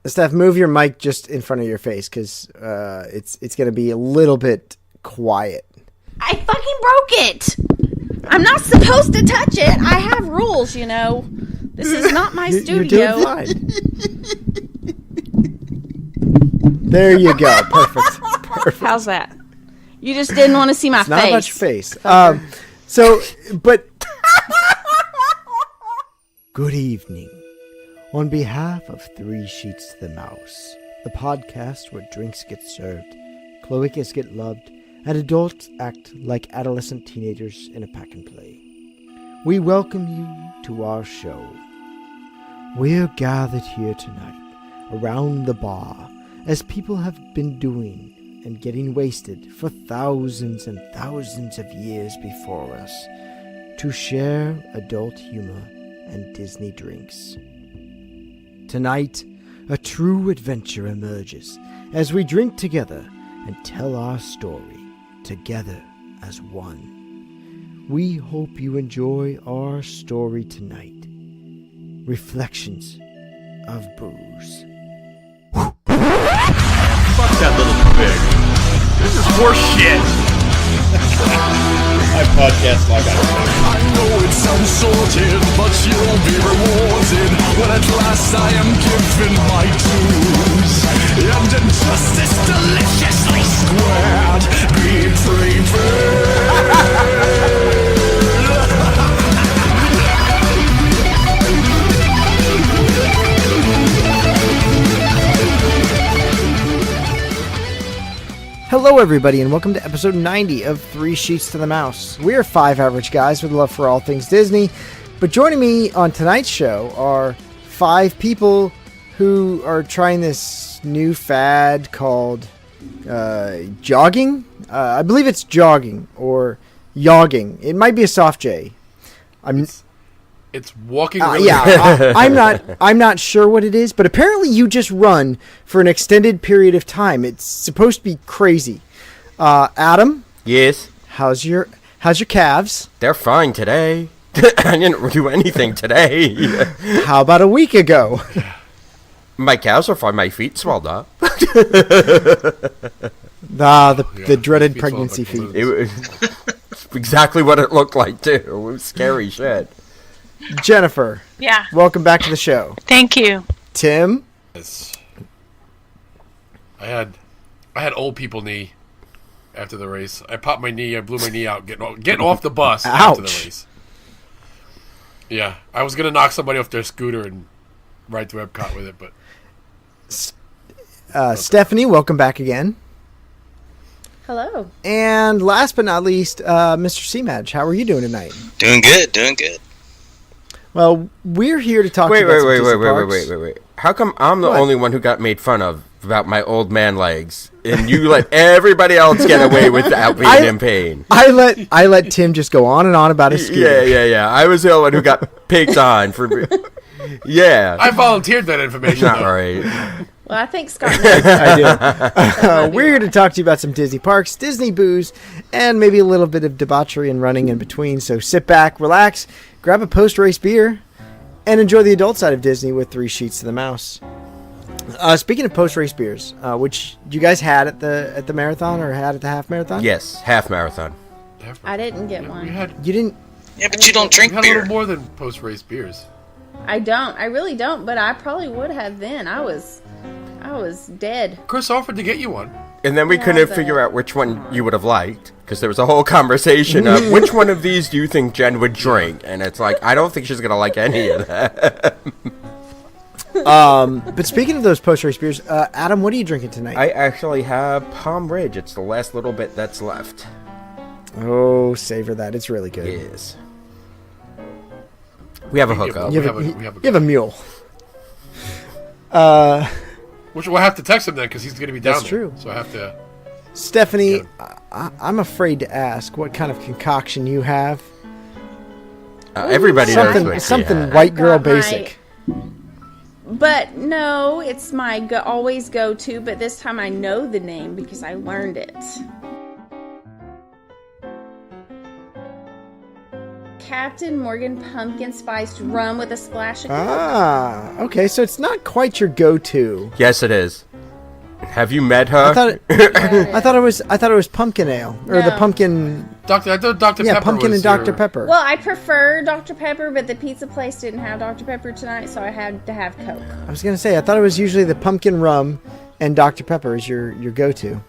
Steph, move your mic just in front of your face because it's going to be a little bit quiet. I fucking broke it. I'm not supposed to touch it. I have rules, you know. This is not my studio. You're doing fine. There you go. Perfect. How's that? You just didn't want to see my face. Not much face. But good evening. On behalf of 3 Sheets to the Mouse, the podcast where drinks get served, cloacas get loved, and adults act like adolescent teenagers in a pack and play, we welcome you to our show. We're gathered here tonight around the bar as people have been doing and getting wasted for thousands and thousands of years before us to share adult humor and Disney drinks. Tonight, a true adventure emerges as we drink together and tell our story together as one. We hope you enjoy our story tonight. Reflections of Booze. Fuck that little pig. This is horse shit. I podcast like I know it sounds sorted, but you'll be rewarded when at last I am given my dues. And injustice deliciously squared be prepared. Hello everybody and welcome to episode 90 of 3 Sheets to the Mouse. We are 5 average guys with love for all things Disney, but joining me on tonight's show are 5 people who are trying this new fad called jogging. I believe it's jogging or yogging. It might be a soft J. It's walking really I'm not sure what it is, but apparently you just run for an extended period of time. It's supposed to be crazy. Adam? Yes? How's your calves? They're fine today. I didn't do anything today. How about a week ago? My calves are fine. My feet swelled up. The dreaded pregnancy feet. It was exactly what it looked like, too. It was scary shit. Jennifer. Yeah. Welcome back to the show. Thank you. Tim. Yes. I had old people knee after the race. I popped my knee. I blew my knee out getting off the bus after the race. Yeah, I was gonna knock somebody off their scooter and ride through Epcot with it, but Stephanie, welcome back again. Hello. And last but not least, Mr. C-Madge, how are you doing tonight? Doing good. Well, we're here to talk about some Disney parks. Wait. How come I'm the only one who got made fun of about my old man legs, and you let everybody else get away without being in pain? I let Tim just go on and on about his scooter. Yeah. I was the only one who got picked on for. Yeah. I volunteered that information. Not right. Well, I think Scott knows. I do. We're here to talk to you about some Disney parks, Disney booze, and maybe a little bit of debauchery and running in between. So sit back, relax, grab a post-race beer, and enjoy the adult side of Disney with 3 Sheets to the Mouse. Speaking of post-race beers, which you guys had at the marathon or had at the half marathon? Yes, half marathon. I didn't get one. You didn't? Yeah, but you don't drink we had beer. a little more than post-race beers. I don't. I really don't, but I probably would have then. I was dead. Chris offered to get you one. And then we couldn't figure out which one you would have liked, because there was a whole conversation of which one of these do you think Jen would drink? And it's like, I don't think she's going to like any of that. But speaking of those post-race beers, Adam, what are you drinking tonight? I actually have Palm Ridge. It's the last little bit that's left. Oh, savor that. It's really good. Yes. We have a hookup. You have a mule. Which we'll have to text him then, because he's going to be down That's there. true. So I have to... Stephanie, I'm afraid to ask what kind of concoction you have. Everybody knows what something white girl basic. But no, it's my always go-to, but this time I know the name because I learned it. Captain Morgan pumpkin spiced rum with a splash of Coke. Ah, okay, so it's not quite your go-to. Yes, it is. Have you met her? I thought it was pumpkin ale or the No. pumpkin. I thought Dr. Yeah, Pepper pumpkin was and Dr. your- Pepper. Well, I prefer Dr. Pepper, but the pizza place didn't have Dr. Pepper tonight, so I had to have Coke. I was gonna say I thought it was usually the pumpkin rum and Dr. Pepper is your go-to.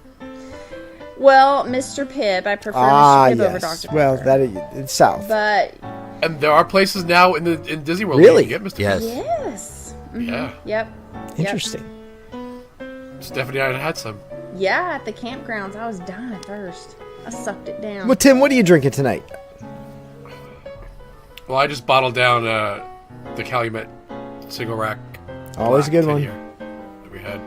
Well, Mr. Pibb, I prefer Ah, Mr. Pibb over yes. Dr. Pepper. Well, it's south. But And there are places now in Disney World Really? where you can get Mr. Yes. yes. Yeah. Yep. Interesting. Stephanie and I had some. Yeah, at the campgrounds, I was dying at first. I sucked it down. Well, Tim, what are you drinking tonight? Well, I just bottled down the Calumet single rack. Always a black good one. 10-year that we had.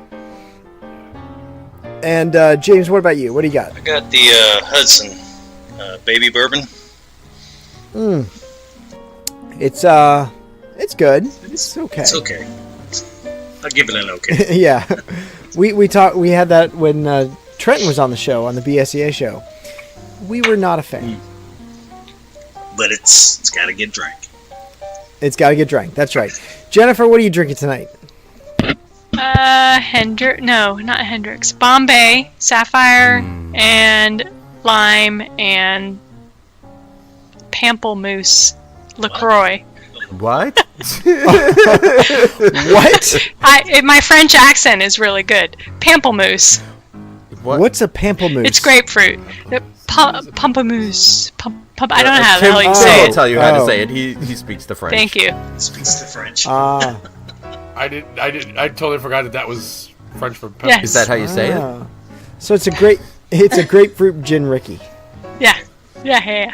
And James, what about you? What do you got? I got the Hudson baby bourbon. It's good. It's okay. It's okay. I'll give it an okay. Yeah, we had that when Trenton was on the show, on the BSEA show. We were not a fan. But it's got to get drank. It's got to get drank. That's right. Jennifer, what are you drinking tonight? No, not Hendrix. Bombay, Sapphire, and Lime, and Pamplemousse LaCroix. What? What? My French accent is really good. Pamplemousse. What's a pamplemousse? It's grapefruit. Pamplemousse. I don't know how the hell you Tim say will it. tell you how to say it. He speaks the French. Thank you. Speaks the French. Ah. I totally forgot that was French for pepper. Yes. Is that how you say it? Ah. So it's a grapefruit gin Ricky. Yeah. Yeah.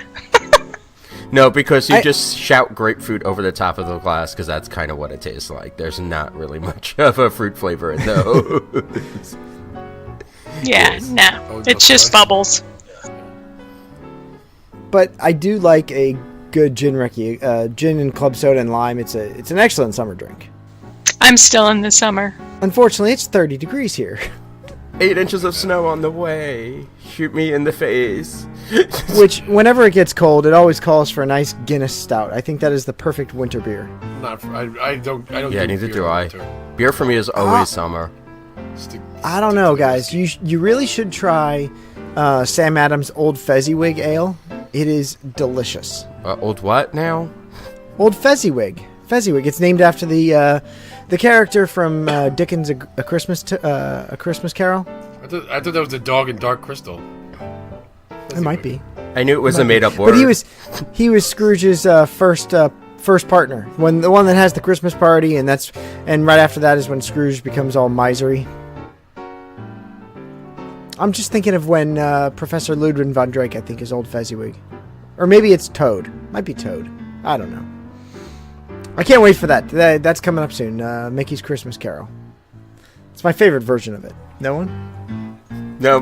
No, because you just shout grapefruit over the top of the glass, because that's kind of what it tastes like. There's not really much of a fruit flavor in those. Yeah, no. Oh, It's just flush. bubbles. But I do like a good gin Ricky. Gin and club soda and lime. It's an excellent summer drink. I'm still in the summer. Unfortunately, it's 30 degrees here. 8 inches of snow on the way. Shoot me in the face. Which, whenever it gets cold, it always calls for a nice Guinness stout. I think that is the perfect winter beer. I don't. Yeah, neither beer do in I. winter. Beer for me is always summer. I don't know, guys. You really should try Sam Adams' Old Fezziwig Ale. It is delicious. Old what now? Old Fezziwig. Fezziwig. It's named after the character from Dickens' A Christmas Carol. I thought that was the dog in Dark Crystal. It might be. I knew it was a made-up word. But he was Scrooge's first partner. The one that has the Christmas party, and right after that is when Scrooge becomes all misery. I'm just thinking of when Professor Ludwig von Drake, I think, is Old Fezziwig. Or maybe it's Toad. Might be Toad. I don't know. I can't wait for that. That's coming up soon. Mickey's Christmas Carol. It's my favorite version of it. No one? No.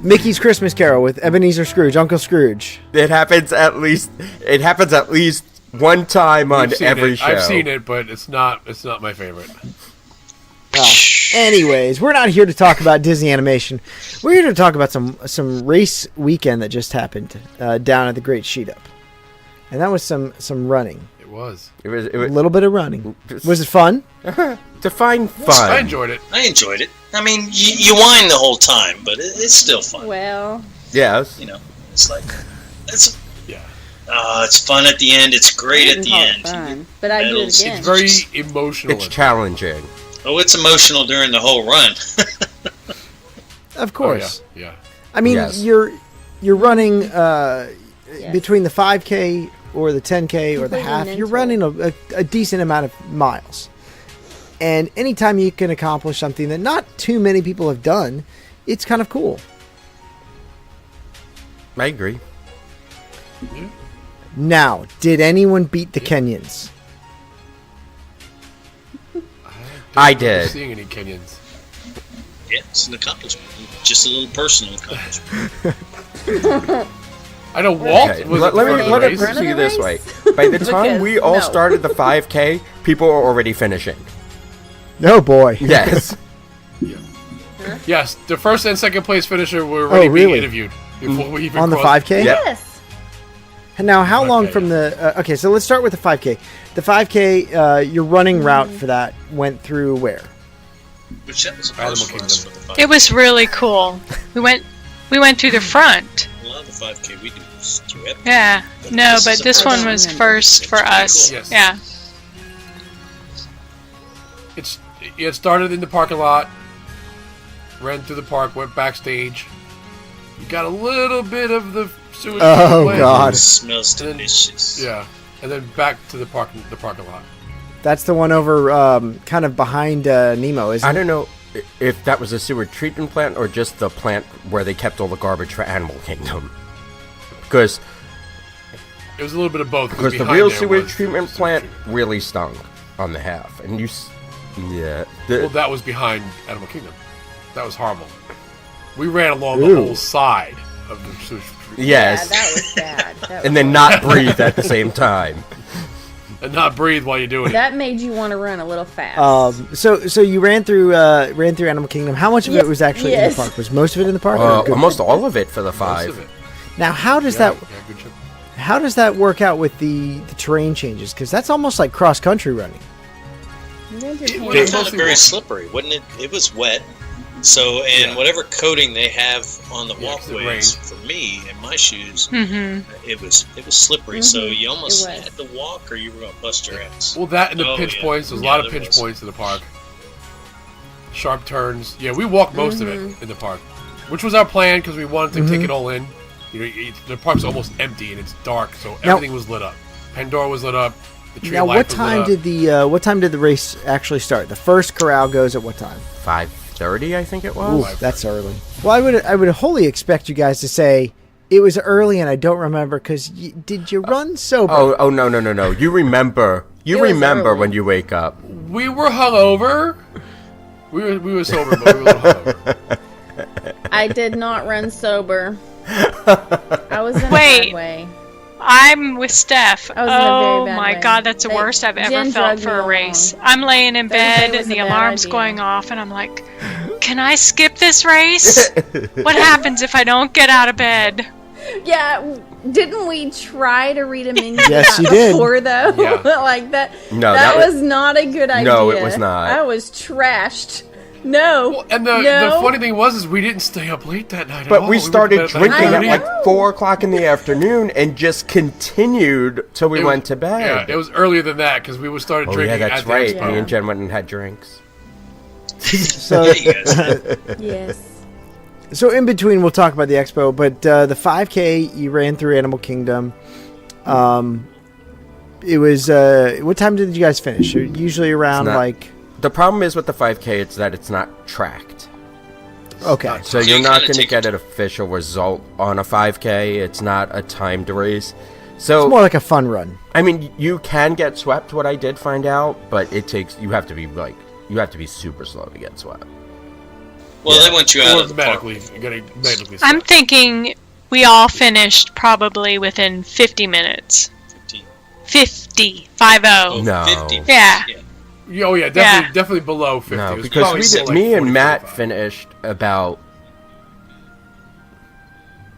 Mickey's Christmas Carol with Ebenezer Scrooge, Uncle Scrooge. It happens at least one time on every show. I've seen it, but it's not my favorite. Well, anyways, we're not here to talk about Disney animation. We're here to talk about some race weekend that just happened down at the Great Sheet Up. And that was some running. It was. It was A little bit of running. Was it fun? Define fun. I enjoyed it. I enjoyed it. I mean, you whine the whole time, but it's still fun. Well, Yes. You know, it's like it's Yeah. it's fun at the end. It's great I at didn't the call it end. fun, but I do it Medals. again. It's very emotional. It's challenging. Oh, it's emotional during the whole run. Of course. Oh, yeah. I mean, Yes. you're running between the 5K or the 10K or the Completely half. You're mental. running a decent amount of miles. And anytime you can accomplish something that not too many people have done, it's kind of cool. I agree. Now, did anyone beat the Kenyans? I Don't remember did. Seeing any Kenyans? Yeah, it's an accomplishment. Just a little personal accomplishment. I know Walt Okay, was let at the me front of the put race. it to you this way. By the time we all no. started the 5K, people were already finishing. Oh boy. Yes. Yes, the first and second place finisher were already being really? interviewed. before we even On the crossed- 5K? Yep. Yes. And now, how long 5K, from the... okay, so let's start with the 5K. The 5K, your running route for that went through where? Which that was a Animal first for us Kingdom. for the 5K. It was really cool. We went through the front. A lot of the 5K we do is through Epic. Yeah. No, This but is a this first one was one. first for us. Yes. Yeah. It started in the parking lot, ran through the park, went backstage. You got a little bit of the sewage. Oh, away. God. It smells And then- delicious. Yeah, and then back to the parking lot. That's the one over kind of behind Nemo, isn't I it? don't know if that was a sewer treatment plant or just the plant where they kept all the garbage for Animal Kingdom. Because It was a little bit of both. the behind real there sewage was treatment sewage plant treatment. really stunk on the half. And yeah. Well, that was behind Animal Kingdom. That was horrible. We ran along the Ooh. whole side of the sewage treatment yes. Yeah, that was bad. That And was then not breathe at the same time. and not breathe while you do it. That made you want to run a little fast. So you ran through Animal Kingdom. How much of it was actually in the Yes. park? Was most of it in the park? or a good Almost bit? all of it for the Most 5. of it. Now, how does Yeah, that yeah, good job. how does that work out with the terrain changes? Because that's almost like cross country running. You did your It hand. But it Yeah. found it very slippery, wasn't it? It was wet. So, and Yeah. whatever coating they have on the Yeah, 'cause it walkways, rained. for me and my shoes, Mm-hmm. it was slippery. So you almost It was. had to walk, or you were gonna bust your ass. Well, that and the Oh, pinch yeah. points. There's a Yeah, lot of there pinch was. points in the park. Sharp turns. Yeah, we walked most of it in the park, which was our plan because we wanted to take it all in. You know, the park's almost empty and it's dark, so Now- everything was lit up. Pandora was lit up. The tree Now, of life what was time lit up. did the race actually start? The first corral goes at what time? 5:30, I think it Ooh, was. that's early. Well, I would wholly expect you guys to say it was early and I don't remember because did you run sober? Oh, no. You remember. You It was remember early. when you wake up. We were hungover. We were sober, but we were a little hungover. I did not run sober. I was in a Wait. bad way. I'm with Steph. I was in a very Oh bad my way. God, that's the They- worst I've ever Jen felt drugged for me a along. race. I'm laying in Thursday bed was and a the bad alarm's idea. going off, and I'm like, can I skip this race? What happens if I don't get out of bed? Yeah, didn't we try to read a menu Yes, you did. before though? Yeah. Like that. No, that that was not a good idea. No, it was not. I was trashed. No. Well, and the no. funny thing was we didn't stay up late that night. But at all. we went to started bed at drinking at 9:30. like 4 o'clock in the afternoon and just continued till we It went was- to bed. Yeah, it was earlier than that because we started Oh, drinking yeah, that's at the right. expo. Me and Jen went and had drinks. So Yeah, you guys did. Yes. So in between, we'll talk about the expo, but the 5K you ran through Animal Kingdom. It was what time did you guys finish? Usually around not- like The problem is with the 5K, it's that it's not tracked. okay. So you you're not kinda going to take get your an official result on a 5K. It's not a timed race. So It's more like a fun run. I mean, you can get swept. What I did find out, but you have to be super slow to get swept. Well, they want you out Or of the park. medically, you gotta medically. I'm stop. thinking we all finished probably within 50 minutes. 15. 50. Oh, 50. No. 50. Yeah. Oh yeah, definitely below 50. It No, was because probably still like me and 40, Matt 45. finished about.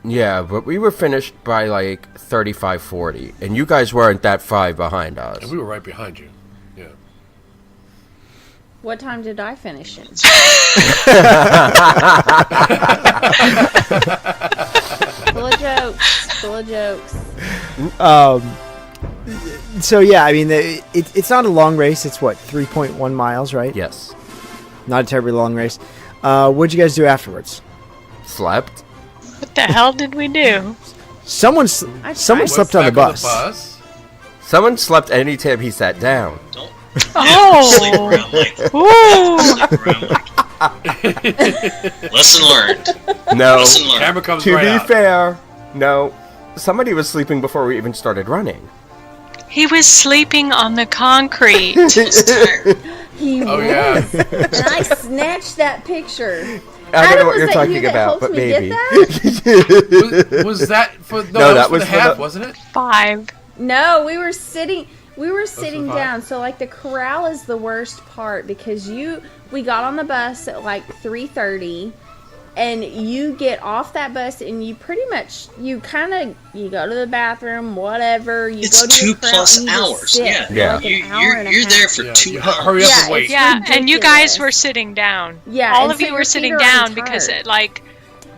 Yeah, but we were finished by like 35, 40, and you guys weren't that far behind us. And we were right behind you. Yeah. What time did I finish in? Full of jokes. Full of jokes. So yeah, I mean, it's not a long race. It's what 3.1 miles, right? Yes, Not a terribly long race. What'd you guys do afterwards? slept. What the hell did we do? Someone I slept on the Back bus. Someone slept anytime he sat down. Don't sleep Oh. around like that. Ooh. Sleep around like Lesson learned. No, Lesson learned. Camera comes to right be out. fair, no. Somebody was sleeping before we even started running. He was sleeping on the concrete. He's tired. He Oh was. yeah. And I snatched that picture. I don't Adam, know what was you're that talking you that about, helped but me maybe. Get that? was that for? No, No, that was that for the was for half, the- wasn't it? 5. No, we were sitting fine. down. So like the corral is the worst part because we got on the bus at like 3:30 And you get off that bus and you pretty much, you go to the bathroom, whatever. You It's go to 2 the crowd plus and you just hours. sit Yeah. for Yeah. like an hour and a You're half. there for Yeah, 2 you hours. hurry up Yeah, and wait. it's Yeah, and you guys ridiculous. were sitting down. Yeah, all and of so you your were feet sitting are down already because tired. it, like,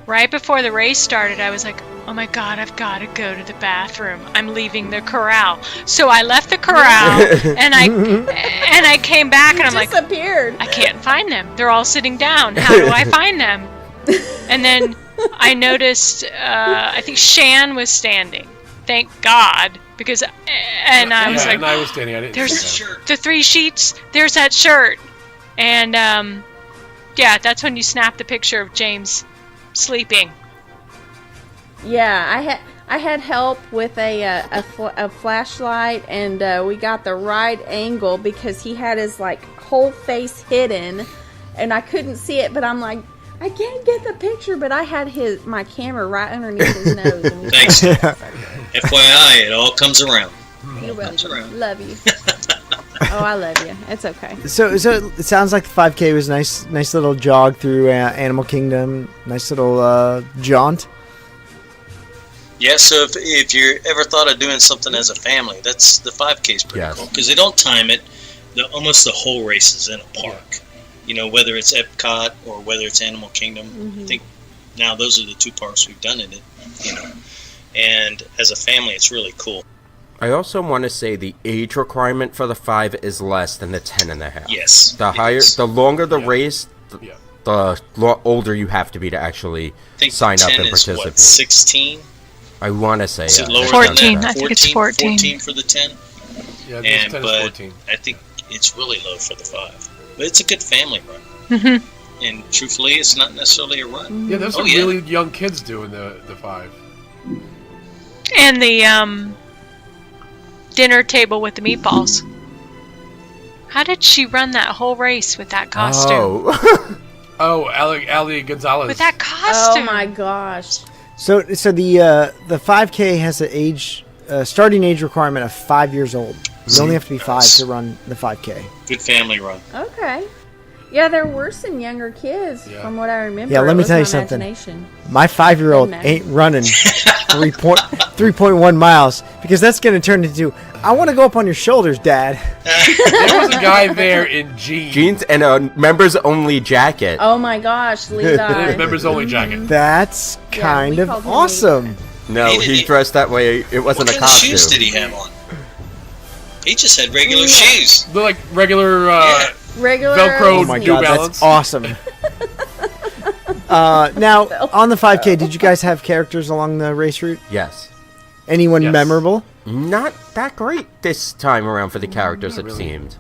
right before the race started, I was like, oh my god, I've got to go to the bathroom. I'm leaving the corral. So I left the corral and I came back and I'm like, disappeared. I can't find them. They're all sitting down. How do I find them? And then I noticed, I think Shan was standing. Thank God, because I was like, and I was standing. I didn't. there's see that. the 3 sheets. There's that shirt, and yeah, that's when you snap the picture of James sleeping. Yeah, I had help with a flashlight, and we got the right angle because he had his like whole face hidden, and I couldn't see it. But I'm like, I can't get the picture, but I had my camera right underneath his nose. And Thanks. FYI, it all comes around. You're Comes welcome. around. Love you. Oh, I love you. It's okay. So it sounds like the 5K was nice little jog through Animal Kingdom. Nice little jaunt. Yeah, so if you ever thought of doing something as a family, that's the 5K is pretty Yes. cool because they don't time it. Almost the whole race is in a park. You know, whether it's Epcot or whether it's Animal Kingdom. I think now those are the 2 parks we've done it. You know, and as a family, it's really cool. I also want to say the age requirement for the 5 is less than the 10.5. Yes, The it higher, is. the longer the race, Yeah. the older you have to be to actually I think sign up 10 and is participate. what, 16? I want to say Is it yeah. lower 14, than that? I think it's 14. 14 for the 10. Yeah, And this 10 is but 14. I think it's really low for the 5. But it's a good family run. Mm-hmm. And truthfully, it's not necessarily a run. Yeah, there's some really young kids doing the 5. And the dinner table with the meatballs. How did she run that whole race with that costume? Oh. Oh, Ali Gonzalez. With that Oh costume. my gosh. So the 5K has an age starting age requirement of 5 years old. You only have to be 5 to run the 5K. Good family run. Okay. Yeah, there were some younger kids Yeah. from what I remember. Yeah, let It me was tell you my something. imagination. My 5-year-old Goodness. ain't running 3.1 miles because that's going to turn into, I want to go up on your shoulders, Dad. There was a guy there in jeans. Jeans and a members only jacket. Oh my gosh, Levi. Members only jacket. That's kind we of called him awesome. No, he dressed that way. It wasn't What a kind of costume. shoes did he have on? He just had regular shoes. They're like regular Regular Velcro Oh my New god, Balance. that's awesome. Now, on the 5K, did you guys have characters along the race route? Yes. Anyone Yes. memorable? Not that great this time around for the characters, it really. seemed.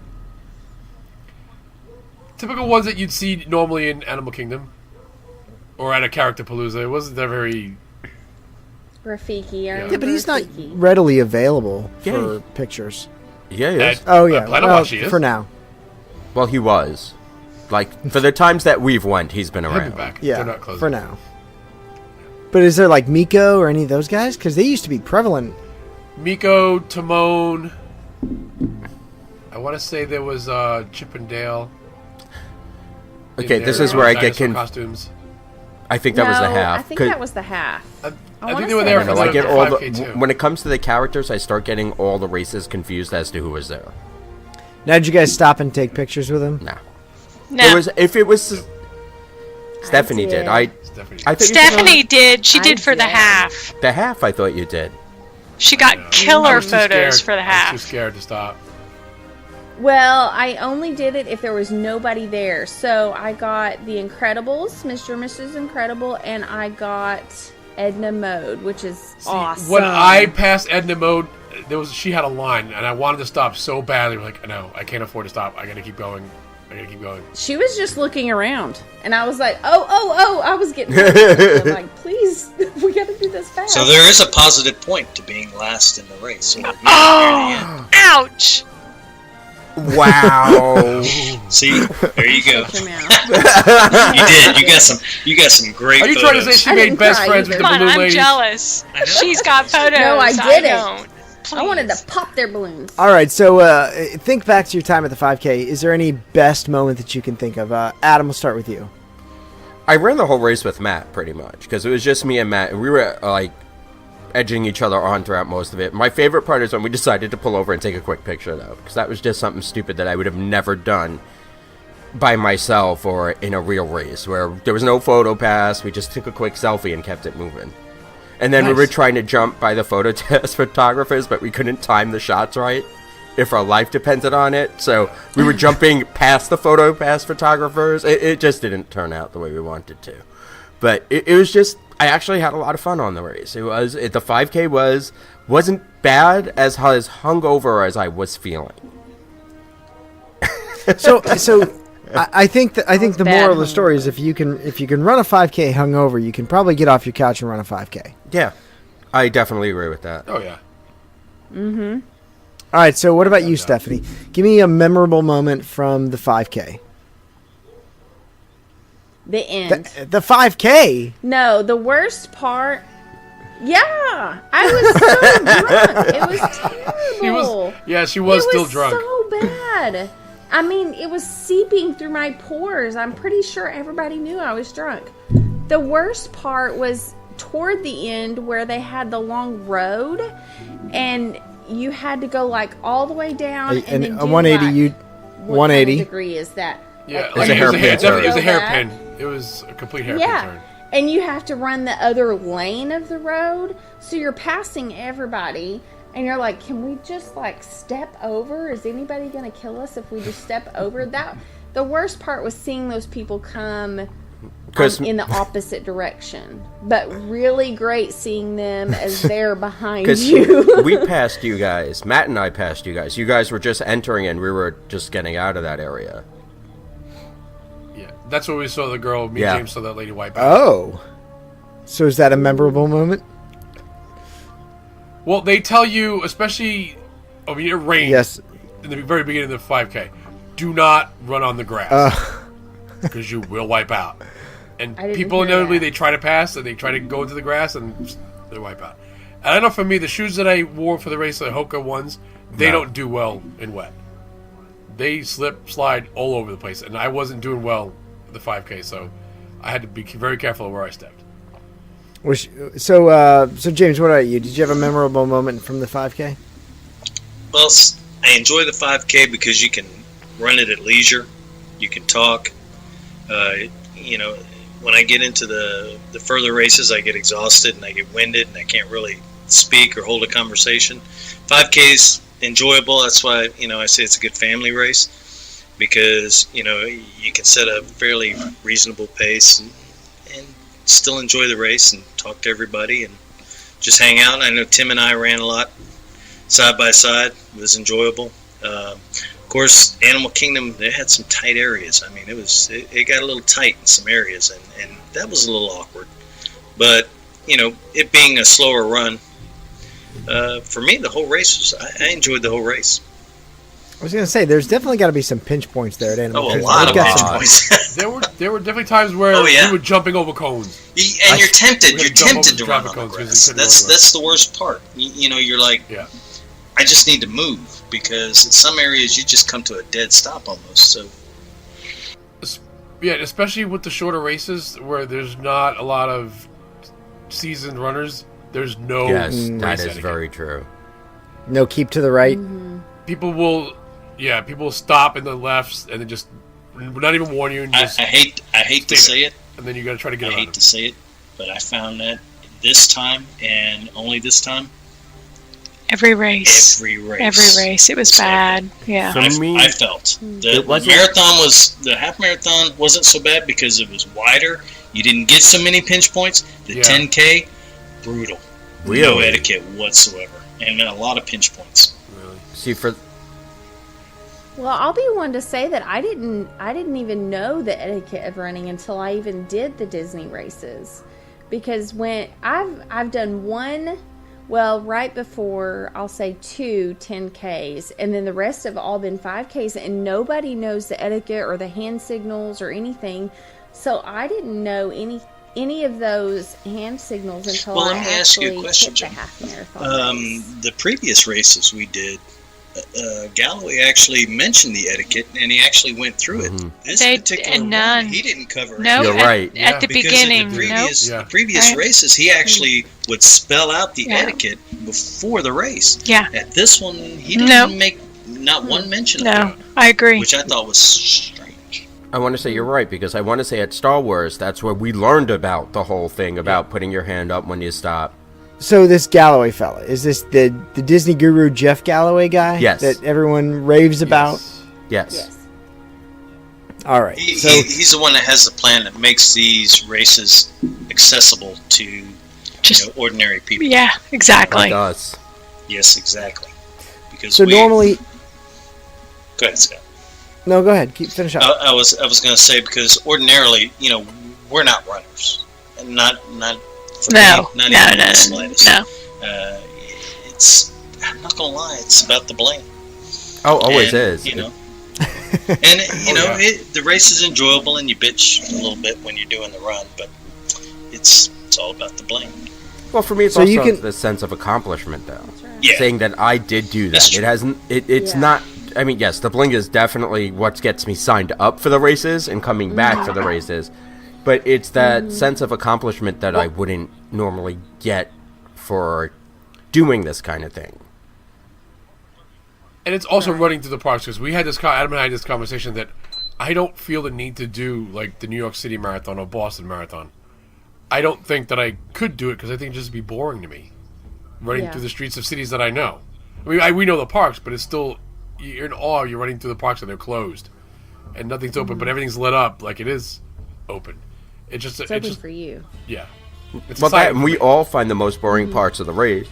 Typical ones that you'd see normally in Animal Kingdom. Or at a Character Palooza. It wasn't that very... Rafiki. Yeah, but he's not Rafiki. readily available Yeah. for pictures. Yeah, yes. At- Oh, yeah. Planet Well, Watch he is. for now. Well, he was. Like, for the times that we've went, he's been He'll be around. back. Yeah, They're not closing. for now. But is there like Miko or any of those guys? Because they used to be prevalent. Miko, Timon. I want to say there was Chip and Dale. in Okay, this their, is where I get dinosaur costumes. I think that was the No, half. I think 'cause- that was the half. I wanna think they were say there that for was I the get all 5K the too. when it comes to the characters, I start getting all the races confused as to who was there. Now, did you guys stop and take pictures with them? No, No. it was if it was Stephanie did. did. I Stephanie. thought you Stephanie did. She I did for the did. half. the half. I thought you did. She got I killer was too photos scared. for the I was half. too scared to stop. Well, I only did it if there was nobody there. So I got The Incredibles, Mr. and Mrs. Incredible, and I got Edna Mode, which is awesome. When I passed Edna Mode, she had a line, and I wanted to stop so badly. We're like, no, I can't afford to stop. I gotta keep going. She was just looking around, and I was like, oh, I was getting I'm like, please, we gotta do this fast. So there is a positive point to being last in the race. Or near the Oh, ouch! Wow. end. See, there you go. Shut your mouth. You did. You got some great Are you photos. trying to say she I made didn't best cry friends with either. the Come on, balloon I'm ladies? jealous. I know. She's got photos. No, I didn't. don't. I wanted to Please. pop their balloons. All right, so think back to your time at the 5K. Is there any best moment that you can think of? Adam, we'll start with you. I ran the whole race with Matt pretty much because it was just me and Matt, and we were like edging each other on throughout most of it. My favorite part is when we decided to pull over and take a quick picture, though, because that was just something stupid that I would have never done by myself or in a real race where there was no photo pass. We just took a quick selfie and kept it moving. And then we were trying to jump by the photo test photographers, but we couldn't time the shots right if our life depended on it. So we were jumping past the photo pass photographers. It just didn't turn out the way we wanted to. But it was just, I actually had a lot of fun on the race. The 5K wasn't bad as hungover as I was feeling. So I think the moral of the story is if you can run a 5K hungover, you can probably get off your couch and run a 5K. Yeah, I definitely agree with that. Oh yeah. Mm-hmm. All right, so what about you, Stephanie? Give me a memorable moment from the 5K. The end. The 5K? No, the worst part. Yeah, I was so drunk. It was terrible. She was still drunk. It was so bad. I mean, it was seeping through my pores. I'm pretty sure everybody knew I was drunk. The worst part was toward the end where they had the long road, and you had to go like all the way down and then do 180. Like, what 180 kind of degree is that? Yeah, It was a hairpin turn. It was a hairpin. It was a complete hairpin turn. And you have to run the other lane of the road, so you're passing everybody, and you're like, can we just like step over? Is anybody going to kill us if we just step over? That the worst part was seeing those people come in the opposite direction, but really great seeing them as they're behind you. We passed you guys. Matt and I passed you guys. You guys were just entering, and we were just getting out of that area. Yeah, that's when we saw the girl. Me and James saw that lady wipe out. Oh, so is that a memorable moment? Well, they tell you, especially it rained. Yes. In the very beginning of the 5K, do not run on the grass because you will wipe out. And people inevitably they try to pass and they try to go into the grass and they wipe out. And I know for me, the shoes that I wore for the race, the Hoka ones, they don't do well in wet. They slide all over the place, and I wasn't doing well the 5K, so I had to be very careful where I stepped. So James, what about you? Did you have a memorable moment from the 5K? Well, I enjoy the 5K because you can run it at leisure. You can talk. When I get into the further races, I get exhausted and I get winded and I can't really speak or hold a conversation. 5K is enjoyable. That's why I say it's a good family race because you can set a fairly reasonable pace and still enjoy the race and talk to everybody and just hang out. I know Tim and I ran a lot side by side. It was enjoyable. Of course, Animal Kingdom, they had some tight areas. I mean, it got a little tight in some areas, and that was a little awkward. But, it being a slower run, for me, the whole race I enjoyed the whole race. I was going to say, there's definitely got to be some pinch points there at Animal Kingdom. A lot of pinch points. There were definitely times where we were jumping over cones. And you're tempted. You're tempted to run on the grass. That's the worst part. You're like, I just need to move because in some areas you just come to a dead stop almost. So, yeah, especially with the shorter races where there's not a lot of seasoned runners. There's no that race is etiquette. very true. No keep to the right. Mm-hmm. People will stop in the lefts and then just not even warn you. And just I hate to say it, and then you got to try to get around. I hate to say it, but I found that this time and only this time. Every race. It was bad. Yeah. For me, I felt the half marathon wasn't so bad because it was wider. You didn't get so many pinch points. The 10K, brutal. Really? No etiquette whatsoever, and a lot of pinch points. Really? See, Well, I'll be one to say that I didn't even know the etiquette of running until I even did the Disney races, because when I've done one. Well, right before, I'll say 2 10Ks, and then the rest have all been 5Ks, and nobody knows the etiquette or the hand signals or anything. So I didn't know any of those hand signals until I ask you a actually question, hit the half marathon race. The previous races we did, Galloway actually mentioned the etiquette, and he actually went through it. This particular one, he didn't cover it. No, You're right. At the Because beginning, in the previous Right. races, he actually would spell out the etiquette before the race. Yeah. At this one, he didn't make not one mention of No, it, I agree. which I thought was strange. I want to say you're right, because I want to say at Star Wars, that's where we learned about the whole thing about putting your hand up when you stop. So this Galloway fella, is this the Disney guru Jeff Galloway guy? Yes. That everyone raves about? Yes. All right. He's the one that has the plan that makes these races accessible to ordinary people. Yeah, exactly. Like us. Yes, exactly. Because normally... Go ahead, Scott. No, go ahead. Finish up. I was going to say, because ordinarily, we're not runners, and not for me, not even in the slightest. No. It's, I'm not going to lie, it's about the bling. Oh, always And, is. The race is enjoyable, and you bitch a little bit when you're doing the run, but it's all about the bling. Well, for me, it's So you also can- the sense of accomplishment, though. Yeah. Saying that I did do that. That's true. It hasn't. It's not. I mean, yes, the bling is definitely what gets me signed up for the races and coming back for the races, but it's that sense of accomplishment that I wouldn't normally get for doing this kind of thing. And it's also running through the parks, because we had this. Adam and I had this conversation that I don't feel the need to do like the New York City Marathon or Boston Marathon. I don't think that I could do it, because I think it'd just be boring to me, running through the streets of cities that I know. I mean, we know the parks, but it's still, you're in awe. You're running through the parks and they're closed, and nothing's open, but everything's lit up like it is open. It's open for you. Yeah. It's Well, exciting for we me. all find the most boring parts of the race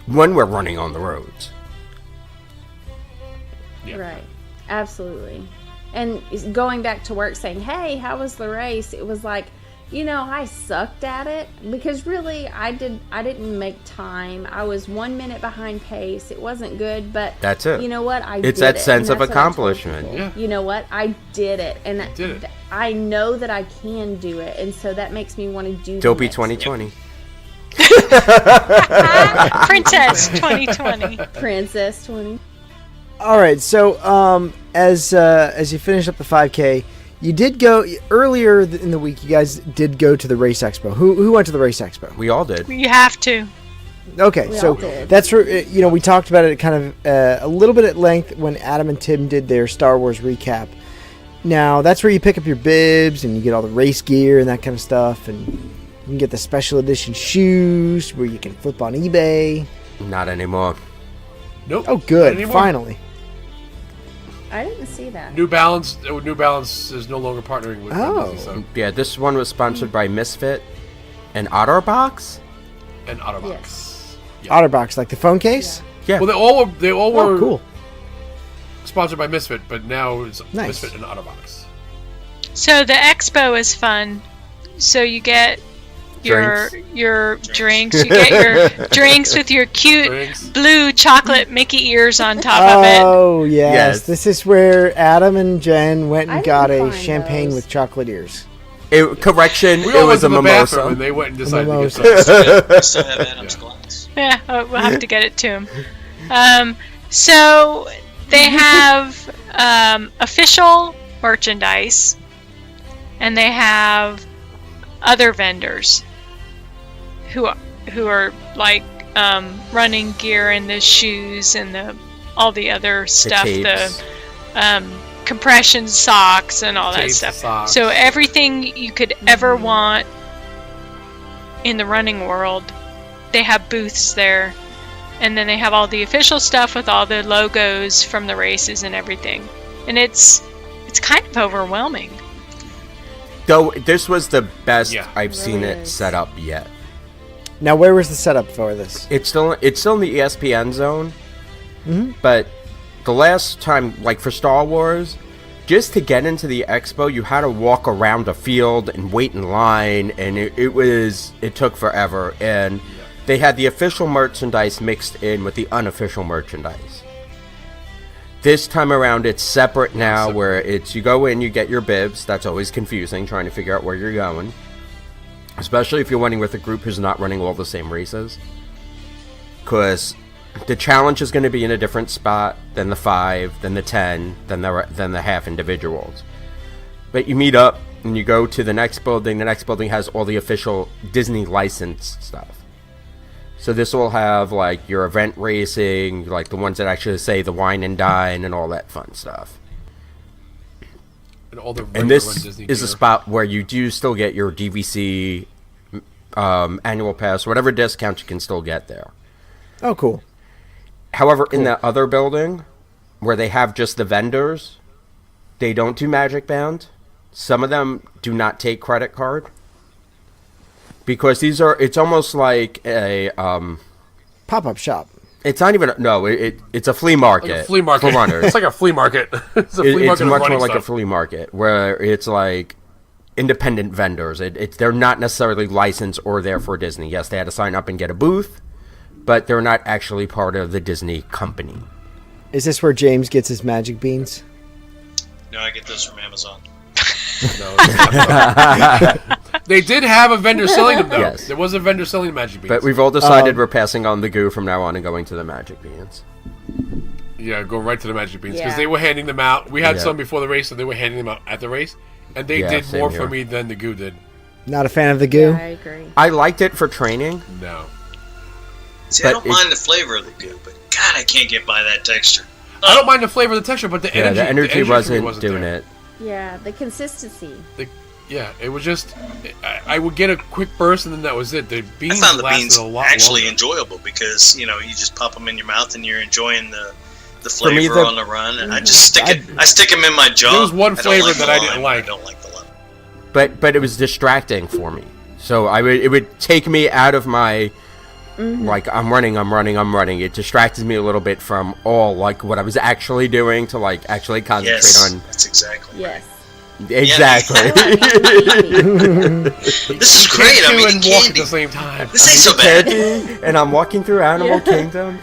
when we're running on the roads. Yeah. Right. Absolutely. And going back to work saying, hey, how was the race? It was like, I sucked at it, because really I didn't make time. I was 1 minute behind pace. It wasn't good, but That's it. you know what? I It's did that it. sense And of that's what I told accomplishment. people. Yeah. You know what? I did it. And Did it. I know that I can do it. And so that makes me want to do Dopey the next 2020. Princess 2020. Princess 20. All right. So as you finish up the 5K, you did go earlier in the week. You guys did go to the race expo. Who went to the race expo? We all did. You have to. Okay, We so all did. that's where we talked about it kind of a little bit at length when Adam and Tim did their Star Wars recap. Now that's where you pick up your bibs and you get all the race gear and that kind of stuff, and you can get the special edition shoes where you can flip on eBay. Not anymore. Nope. Oh, good! Not anymore. Finally. I didn't see that. New Balance is no longer partnering with Disney, so, Yeah, this one was sponsored by Misfit and Otterbox. and Otterbox. Yes. Otterbox, like the phone case. Yeah. Well, they all were Oh, cool. sponsored by Misfit, but now it's Nice. Misfit and Otterbox. So the expo is fun. So you get your drinks. You get your drinks with your cute Drinks. blue chocolate Mickey ears on top of it. Oh yes. Yes. This is where Adam and Jen went I and didn't got a find champagne those. with chocolate ears. Correction, We it all went was to a the bathroom mimosa. and they went and decided to mimosa. get some. I still have Adam's glass. Yeah, we'll have to get it to him. So they have official merchandise, and they have other vendors who are like running gear and the shoes and all the other stuff, tapes. the compression socks and all that Tapes, stuff. socks. So everything you could ever want in the running world, they have booths there. And then they have all the official stuff with all the logos from the races and everything. And it's kind of overwhelming. Though this was the best Yeah. I've seen Really it is. set up yet. Now, where was the setup for this? It's still in the ESPN zone, but the last time, like for Star Wars, just to get into the expo, you had to walk around a field and wait in line, and it took forever. And they had the official merchandise mixed in with the unofficial merchandise. This time around, it's separate now, where you go in, you get your bibs. That's always confusing, trying to figure out where you're going. Especially if you're running with a group who's not running all the same races. Because The challenge is going to be in a different spot than the 5, than the 10, than the half individuals. But you meet up and you go to the next building. The next building has all the official Disney licensed stuff. So this will have like your event racing, like the ones that actually say the wine and dine and all that fun stuff. And this is a spot where you do still get your DVC annual pass, whatever discount you can still get there. Oh, cool. However, in that other building where they have just the vendors, they don't do Magic Band. Some of them do not take credit card. Because it's almost like a pop-up shop. It's not even it's a flea market. Like a flea market. For runners. It's like a flea market. It's a flea market. It's much more like stuff. a flea market where it's like independent vendors. They're not necessarily licensed or there for Disney. Yes, they had to sign up and get a booth, but they're not actually part of the Disney company. Is this where James gets his magic beans? No, I get those from Amazon. No, they did have a vendor selling them, though. Yes. There was a vendor selling magic beans. But we've all decided we're passing on the goo from now on and going to the magic beans. Yeah, go right to the magic beans because Yeah. they were handing them out. We had Yeah. some before the race, and they were handing them out at the race, and they Yeah, did same more here. for me than the goo did. Not a fan of the goo? Yeah, I agree. I liked it for training. No, See, I But don't mind the flavor of the goo, but God, I can't get by that texture. I don't mind the flavor of the texture, but the Yeah, energy. the energy for me wasn't doing there. it. Yeah, the consistency. Yeah, it was just I would get a quick burst, and then that was it. The I beans found the lasted beans a lot actually longer. enjoyable because you just pop them in your mouth and you're enjoying the me, flavor on the run, and I just stick them in my jaw. There was one I don't flavor like that the I didn't lime. like. I don't like the lime. But it was distracting for me. So it would take me out of my like I'm running. It distracted me a little bit from all like what I was actually doing to like actually concentrate Yes, on. that's exactly Yes. Exactly. This is great. Chew I'm eating and walk at candy. the same time. This ain't so bad. And I'm walking through Animal Kingdom.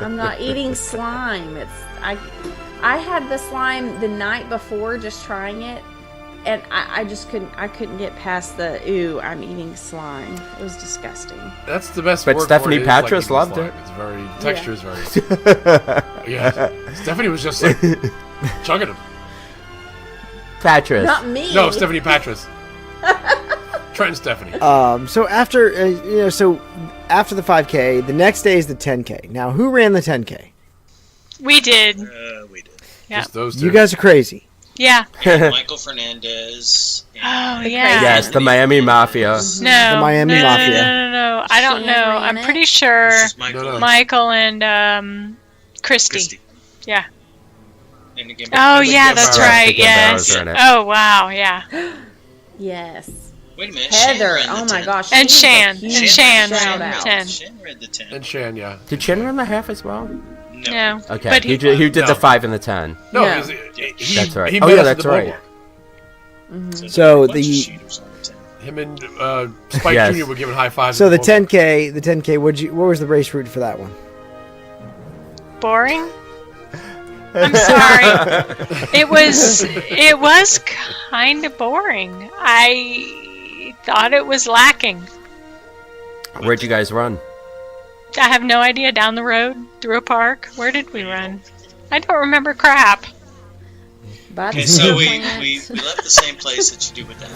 I'm not eating slime. I had the slime the night before just trying it, and I just couldn't get past the I'm eating slime. It was disgusting. That's the best. But word Stephanie for it, is, like, Patras eating loved slime. it. It's very texture is very. Yeah, Stephanie was just like chugging them. Patras. Not me. No, Stephanie Patras. Trent and Stephanie. So after after the 5K, the next day is the 10K. Now, who ran the 10K? We did. We did. Yeah. Just those two. You guys are crazy. Yeah. And Michael Fernandez. Oh, and yeah. Yes, the Miami Mafia. No. The Miami no, Mafia. No. I don't Shan know. ran I'm it? pretty sure This is Michael. No. Michael and Christy. Christy. Yeah. And again, Oh, Michael yeah, Gambaro. that's Barrows, right. the Yes. Gambaro ran it. Oh, wow. Yeah. Yes. Wait a minute. Heather. Shan ran the Oh my 10. gosh. And she Shan. needs a And huge Shan shout ran the out. 10. Shan read the 10. And Shan, yeah. Did Chin run the half as well? No. Okay, But he did No. the 5 and the 10. No, No. he, That's right. He Oh, met yeah, us at that's the right. boardwalk. So a bunch of the- shooters on the 10. Him and Spike Yes. Jr. were giving high fives. So at the boardwalk. 10K, what was the race route for that one? Boring? I'm sorry. It was kind of boring. I thought it was lacking. Where'd you guys run? I have no idea. Down the road, through a park. Where did we run? I don't remember crap. But Okay, so we left the same place that you do with that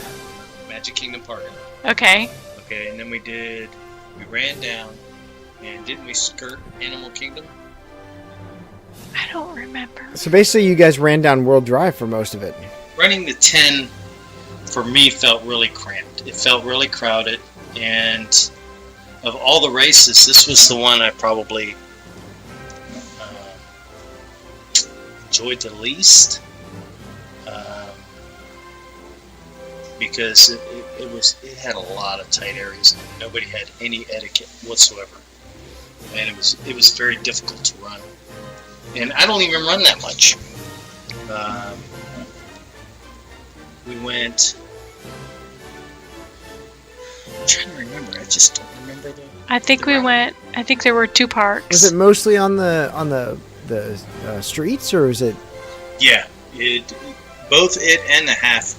Magic Kingdom Park. Okay. Okay, and then we ran down, and didn't we skirt Animal Kingdom? I don't remember. So basically, you guys ran down World Drive for most of it. Running the 10 for me felt really cramped. It felt really crowded, and of all the races, this was the one I probably enjoyed the least, because it had a lot of tight areas. Nobody had any etiquette whatsoever, and it was very difficult to run. And I don't even run that much. We went. I'm trying to remember. I just don't remember the. I think we went. I think there were 2 parks. Was it mostly on the streets, or was it? Yeah, both it and the half.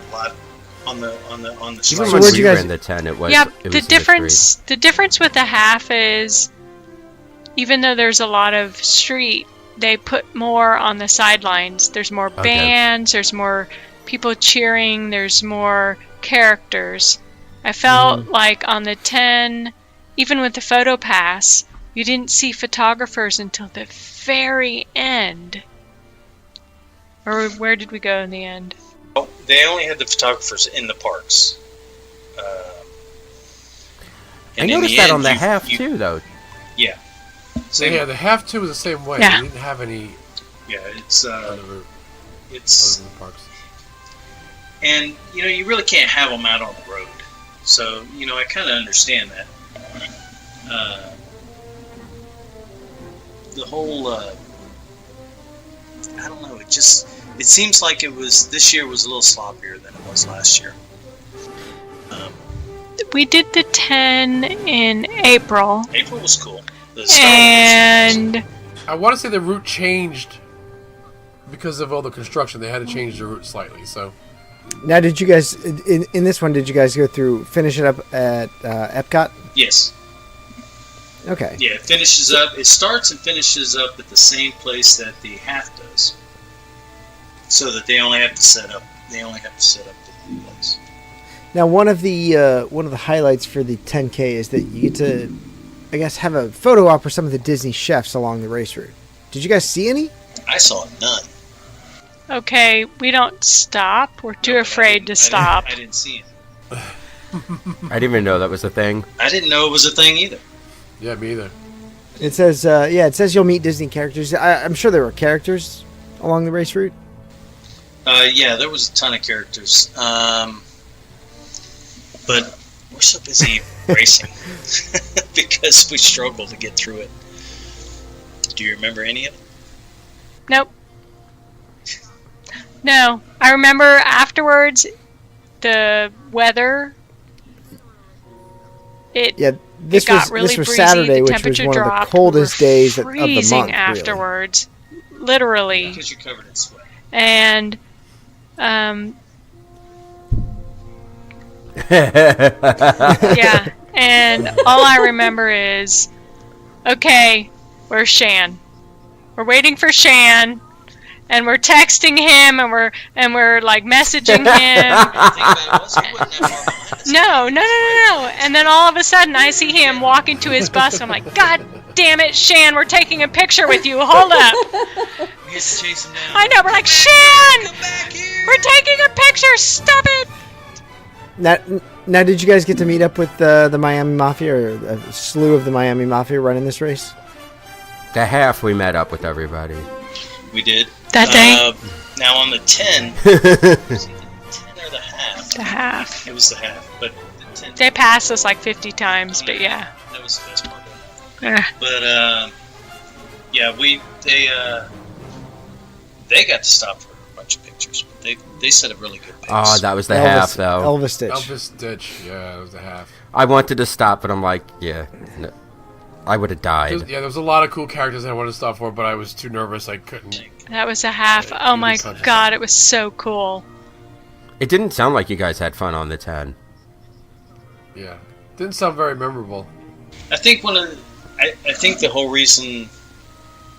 A lot. on the Even stripes. when where'd we you guys- ran the 10, it was. Yeah, it was the in difference with the half is, even though there's a lot of street, they put more on the sidelines. There's more bands, there's more people cheering, there's more characters. I felt like on the 10, even with the photo pass, you didn't see photographers until the very end. Or where did we go in the end? Oh, they only had the photographers in the parks. I and in noticed the that end, on the you- half you- too, though. Yeah. So yeah, the half two was the same way. Yeah. They didn't have any Yeah, it's on the route it's other than the parks. and you really can't have them out on the road. So I kind of understand that. The whole I don't know. It seems like this year was a little sloppier than it was last year. We did the 10 in April, April was cool. The Star Wars. and I want to say the route changed because of all the construction. They had to change the route slightly. So Now, did you guys in this one? Did you guys go through finish it up at Epcot? Yes. Okay. Yeah, it finishes up. It starts and finishes up at the same place that the half does, so that they only have to set up. They only have to set up the new place. Now, one of the highlights for the 10K is that you get to, I guess, have a photo op with some of the Disney chefs along the race route. Did you guys see any? I saw none. okay, we don't stop. We're too afraid to stop. I didn't see it. I didn't even know that was a thing. I didn't know it was a thing either. yeah, me either. It says, it says you'll meet Disney characters. I'm sure there were characters along the race route. Yeah, there was a ton of characters. But we're so busy racing because we struggled to get through it. Do you remember any of it? Nope. No, I remember afterwards the weather. Yeah, this it got was really this was breezy, Saturday, the which was temperature one of the dropped, coldest we were days of the month. freezing Really. afterwards, literally, Because you're covered in sweat. and yeah, and all I remember is, okay, where's Shan? We're waiting for Shan, and we're texting him, and we're like messaging him. The thing about it was, he wasn't that far behind us. No. And then all of a sudden, I see him walking to his bus, and I'm like, God damn it, Shan, we're taking a picture with you. Hold up. We had to chase him down. I know, we're like, Shan, Come back here! we're taking a picture. Stop it. Now, did you guys get to meet up with the Miami Mafia or a slew of the Miami Mafia running this race? The half we met up with everybody. We did. That day? Now on the 10, was it the 10 or the half? The half. It was the half, but the 10. They passed us like 50 times, but yeah. That was the best part of it. Eh. But yeah, they got to stop for a bunch of pictures. They set a really good pace. Oh, that was the half, though. Elvis Stitch. Elvis Ditch. Yeah, it was the half. I wanted to stop, but I'm like, yeah, no, I would have died. There was a lot of cool characters I wanted to stop for, but I was too nervous. I couldn't. That was a half. Oh my God, it was so cool. It didn't sound like you guys had fun on the 10. Yeah, didn't sound very memorable. I think I think the whole reason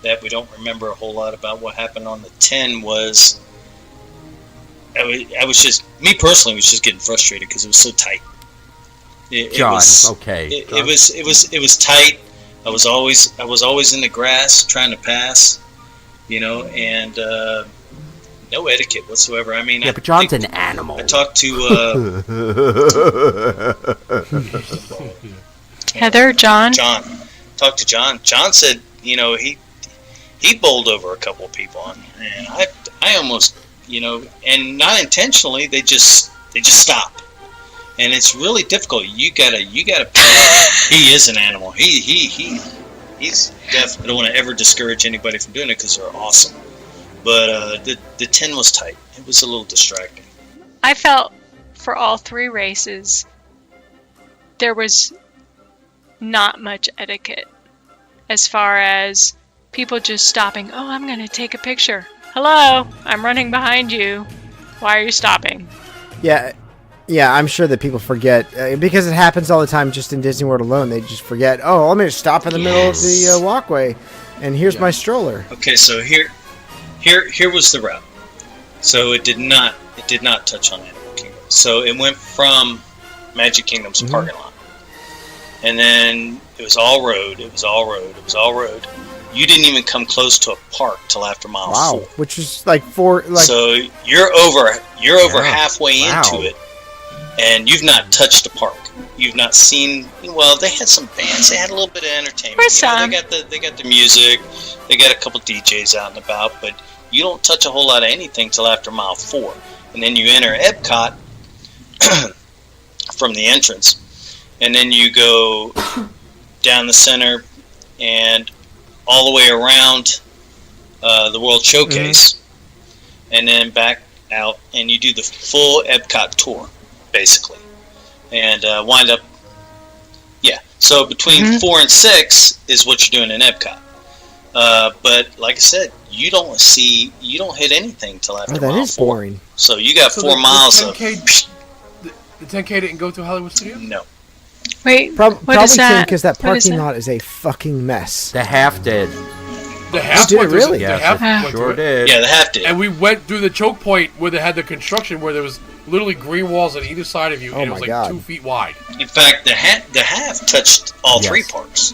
that we don't remember a whole lot about what happened on the 10 was I was just, me personally, was just getting frustrated because it was so tight. John, okay. It was tight. I was always in the grass trying to pass, and no etiquette whatsoever. I mean, yeah, but John's an animal. I talked to Heather, John. Talked to John. John said, he bowled over a couple of people, and I almost, and not intentionally, they just stop. And it's really difficult. You gotta. He is an animal. He's definitely. I don't want to ever discourage anybody from doing it because they're awesome. But the 10 was tight. It was a little distracting. I felt for all three races, there was not much etiquette as far as people just stopping. Oh, I'm going to take a picture. Hello, I'm running behind you. Why are you stopping? Yeah, Yeah, I'm sure that people forget because it happens all the time. Just in Disney World alone, they just forget. Oh, let me just stop in the middle of the walkway, and here's my stroller. Okay, so here was the route. So it did not touch on Animal Kingdom. So it went from Magic Kingdom's parking lot, and then it was all road. It was all road. It was all road. You didn't even come close to a park till after mile 4. Which is like 4. Like, so you're over halfway into it, and you've not touched a park. You've not seen. Well, they had some bands. They had a little bit of entertainment. They got the music. They got a couple DJs out and about, but you don't touch a whole lot of anything till after mile 4, and then you enter Epcot from the entrance, and then you go down the center and all the way around the World Showcase, and then back out, and you do the full Epcot tour, basically, and wind up. Yeah, so between 4 and 6 is what you're doing in Epcot. But like I said, you don't hit anything till after mile 4. That is boring. So you got 4 miles of. The 10K didn't go through Hollywood Studios? No. Wait, probably because that parking lot is a fucking mess. The half did. The half did it really? The half sure did. Yeah, the half did. And we went through the choke point where they had the construction, where there was literally green walls on either side of you, and it was like 2 feet wide. In fact, the half touched all 3 parks,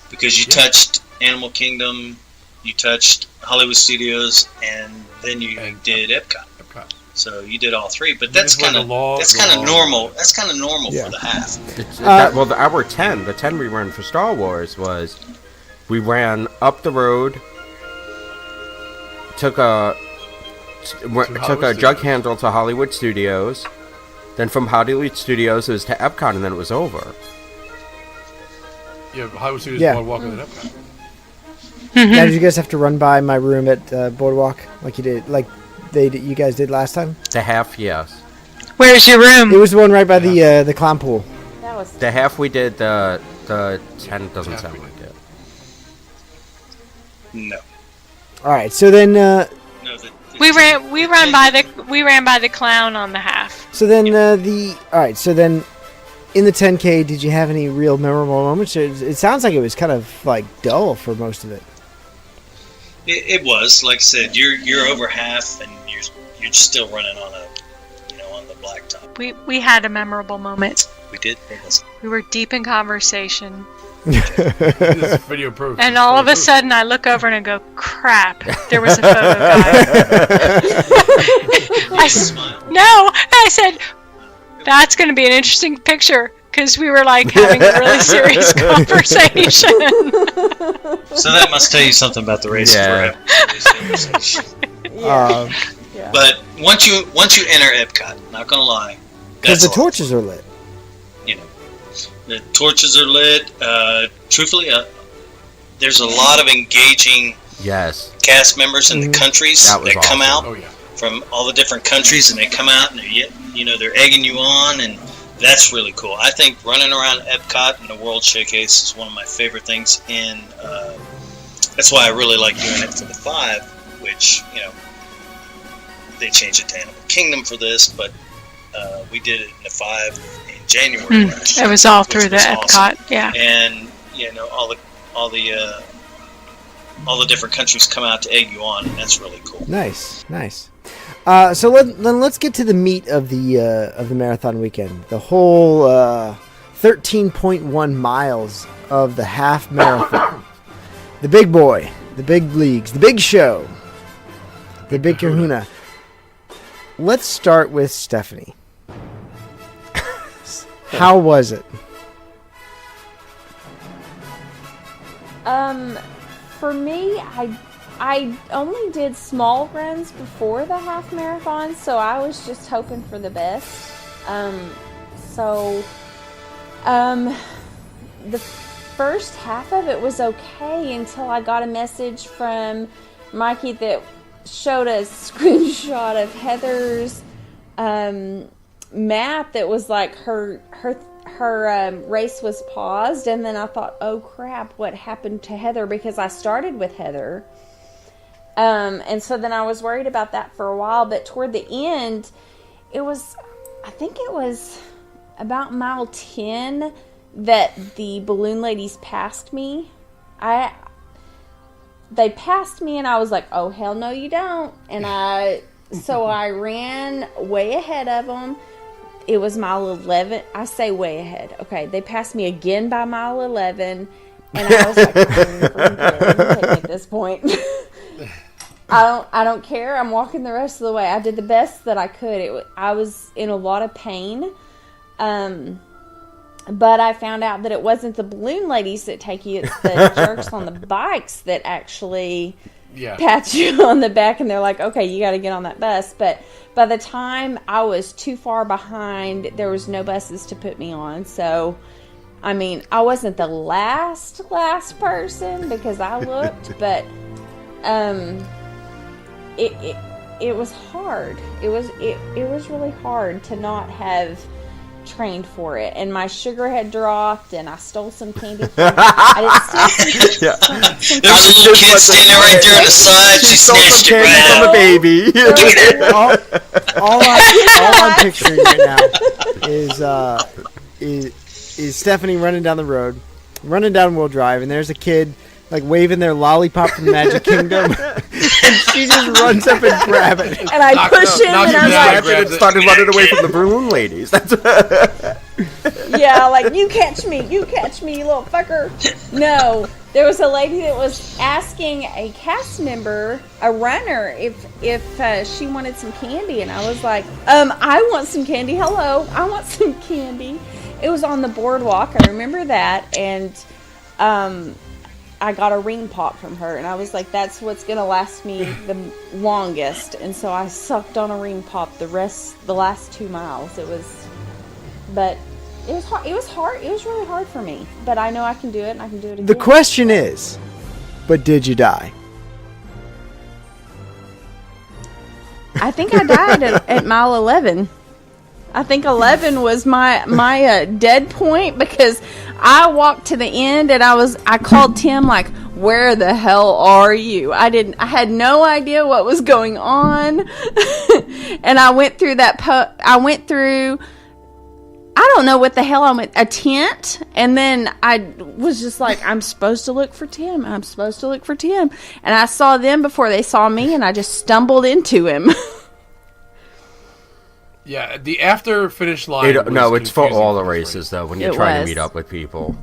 because you touched Animal Kingdom, you touched Hollywood Studios, and then you did Epcot. So you did all 3, but that's kind of normal. That's kind of normal for the half. The hour 10, the 10 we ran for Star Wars was, we ran up the road, took a jug handle to Hollywood Studios, then from Hollywood Studios it was to Epcot, and then it was over. Yeah, Hollywood Studios Boardwalk and then Epcot. Now, did you guys have to run by my room at Boardwalk like you did, you guys did last time? The half, yes. Where's your room? It was the one right by the clown pool. That was the half we did. The 10 doesn't sound like it. No. All right, so then. We ran by the clown on the half. So then all right, so then in the 10K, did you have any real memorable moments? It sounds like it was kind of like dull for most of it. It was, like I said, you're over half, and you're still running on on the blacktop. We had a memorable moment. We did. We were deep in conversation. This is video proof. And all of a sudden, I look over and I go, "Crap! There was a photo guy." I said, "That's going to be an interesting picture." Because we were like having a really serious conversation. So that must tell you something about the race. Yeah. But once you enter Epcot, not gonna lie, because the torches are lit. The torches are lit. Truthfully, there's a lot of engaging cast members in the countries that come out from all the different countries, and they come out and they're egging you on, and that's really cool. I think running around Epcot and the World Showcase is one of my favorite things. That's why I really like doing it for the 5, which they changed it to Animal Kingdom for this, but we did it in the 5 in January last year. It was all through the Epcot, awesome. And all the different countries come out to egg you on, and that's really cool. Nice. So let's get to the meat of the marathon weekend. The whole 13.1 miles of the half marathon. The big boy, the big leagues, the big show, the big kahuna. Let's start with Stephanie. How was it? For me, I only did small runs before the half marathon, so I was just hoping for the best. The first half of it was okay until I got a message from Mikey that showed a screenshot of Heather's map that was like her race was paused, and then I thought, oh crap, what happened to Heather, because I started with Heather. And so then I was worried about that for a while, but toward the end, it was I think it was about mile 10 that the balloon ladies passed me. They passed me and I was like, oh, hell no you don't. And so I ran way ahead of them. It was mile 11. I say way ahead. Okay, they passed me again by mile 11. And I was like, I'm dead at this point. I don't care. I'm walking the rest of the way. I did the best that I could. I was in a lot of pain. But I found out that it wasn't the balloon ladies that take you. It's the jerks on the bikes that actually pat you on the back. And they're like, okay, you got to get on that bus. But by the time I was too far behind, there was no buses to put me on. So, I mean, I wasn't the last person because I looked. But it was hard. It was really hard to not have trained for it, and my sugar had dropped, and I stole some candy from I didn't steal some There's a little kid standing right there on the side. She snatched it right from out. a baby. all I'm picturing right now is Stephanie running down the road, running down wheel drive, and there's a kid like waving their lollipop from Magic Kingdom, and she just runs up and grabs it. And I push him, and I'm like, And started running away from the balloon ladies. yeah, like, you catch me, you little fucker. No, there was a lady that was asking a cast member, a runner, if she wanted some candy, and I was like, I want some candy. Hello, I want some candy. It was on the boardwalk. I remember that, and I got a ring pop from her, and I was like, that's what's gonna last me the longest. And so I sucked on a ring pop the last 2 miles. It was hard. It was really hard for me, but I know I can do it, and I can do it again. The question is, but did you die? I think I died at mile 11. I think 11 was my dead point, because I walked to the end and I called Tim like, where the hell are you? I had no idea what was going on. And I went through I don't know what the hell a tent. And then I was just like, I'm supposed to look for Tim. And I saw them before they saw me, and I just stumbled into him. Yeah, the after finish line. It's for all the races though. When you're trying to meet up with people.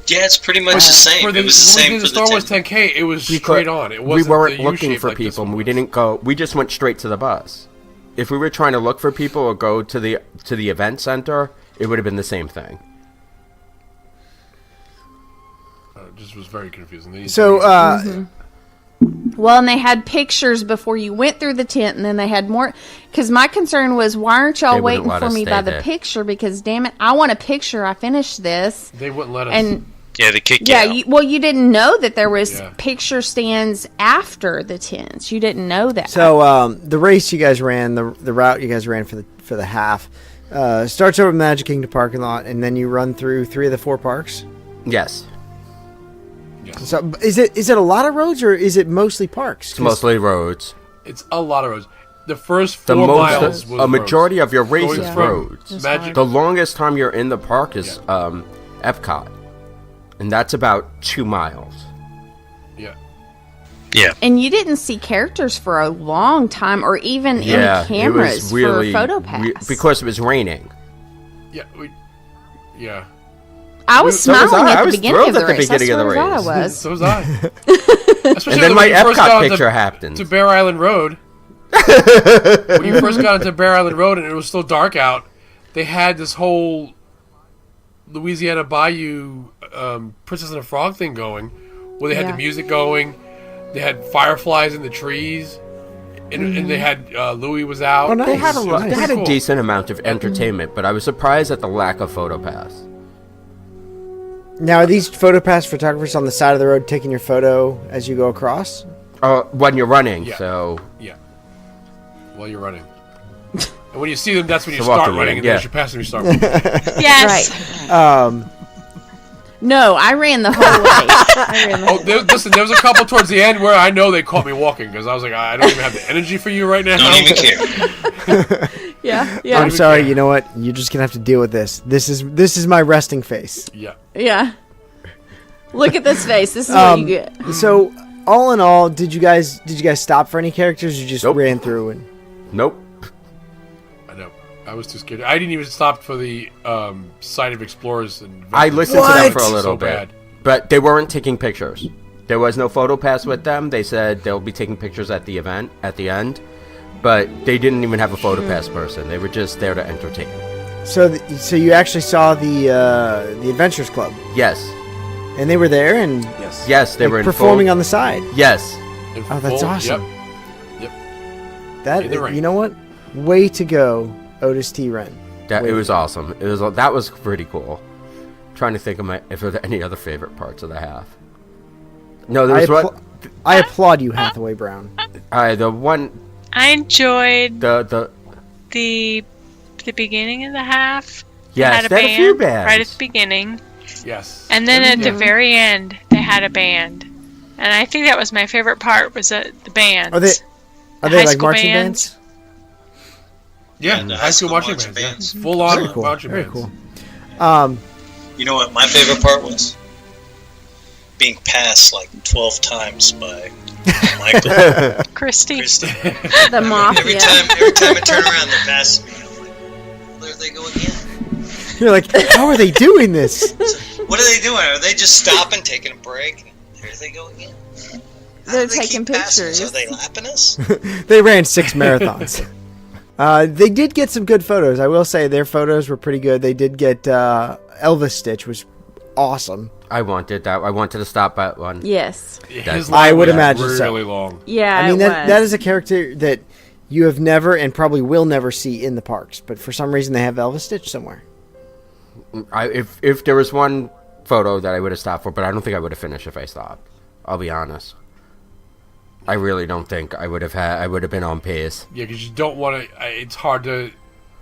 Yeah, it's pretty much the same. It was the same for the Star Wars 10K. It was straight on. It wasn't. We weren't looking for people. We didn't go. We just went straight to the bus. If we were trying to look for people or go to the event center, it would have been the same thing. It just was very confusing. So, well, and they had pictures before you went through the tent, and then they had more. Because my concern was, why aren't y'all waiting for me by the picture? Because, damn it, I want a picture. I finished this. They wouldn't let us. And yeah, they kicked you out. You didn't know that there was picture stands after the tents. You didn't know that. So the race you guys ran, the route you guys ran for the half, starts over the Magic Kingdom parking lot, and then you run through 3 of the 4 parks. Yes. So is it a lot of roads, or is it mostly parks? It's mostly roads. It's a lot of roads. The first 4 miles was a majority roads. of your race is roads. The longest time you're in the park is Epcot, and that's about 2 miles. Yeah. And you didn't see characters for a long time, or even any cameras for PhotoPass. Because it was raining. Yeah. I was smiling at the beginning of the race. I was. So was I. And then my Epcot picture happened. To Bear Island Road. When you first got into Bear Island Road and it was still dark out, they had this whole Louisiana Bayou Princess and the Frog thing going, where they had the music going. They had fireflies in the trees. And they had Louis was out. Oh, nice. They had a decent amount of entertainment, but I was surprised at the lack of PhotoPass. Now, are these PhotoPass photographers on the side of the road taking your photo as you go across? When you're running, Yeah, while you're running. And when you see them, that's when you start running. And then as you pass them, you start running. Yes. Right. No, I ran the whole way. Listen, there was a couple towards the end where I know they caught me walking because I was like, I don't even have the energy for you right now. Don't even care. Yeah. I'm sorry. You know what? You're just gonna have to deal with this. This is my resting face. Yeah. Look at this face. This is what you get. So, all in all, did you guys stop for any characters? You just Nope. ran through and. Nope. I know. I was too scared. I didn't even stop for the site of explorers. And I listened to them for a little So bit, bad. but they weren't taking pictures. There was no photo pass with them. They said they'll be taking pictures at the event at the end, but they didn't even have a photo pass person. They were just there to entertain. So you actually saw the Adventures Club, Yes, and they were there and yes, they like, were in performing full, on the side. Yes, In Oh, that's full- awesome. Yep. That In the ring. you know what? Way to go, Otis T. Wren. it was awesome. That was pretty cool. Trying to think of if there were any other favorite parts of the half. No, there was I applaud you, Hathaway Brown. the one I enjoyed the the beginning of the half. yes, Had a they had a few band bands. right at the beginning, Yes. and then at the Yeah. very end they had a band, and I think that was my favorite part was the bands. Are they high like school marching bands? bands? Yeah, And the high school marching bands. Yeah. Full on Very cool. marching Very bands. cool. You know what my favorite part was? Being passed like 12 times by Michael. Christy. Christy. The mafia. Every time I turn around, they're passing me. I'm like, well, there they go again. You're like, how are they doing this? What are they doing? Are they just stopping, taking a break? There they go again. How They're do they taking keep passing us? pictures. Are they lapping us? They ran 6 marathons. They did get some good photos. I will say their photos were pretty good. They did get Elvis Stitch was awesome. I wanted that. I wanted to stop at one. Yes. His I line would was imagine so. really long. Yeah. I mean it that was. is a character that you have never and probably will never see in the parks, but for some reason they have Elvis Stitch somewhere. If there was one photo that I would have stopped for, but I don't think I would have finished if I stopped. I'll be honest. I really don't think I would have been on pace. Yeah, because you don't want to. It's hard to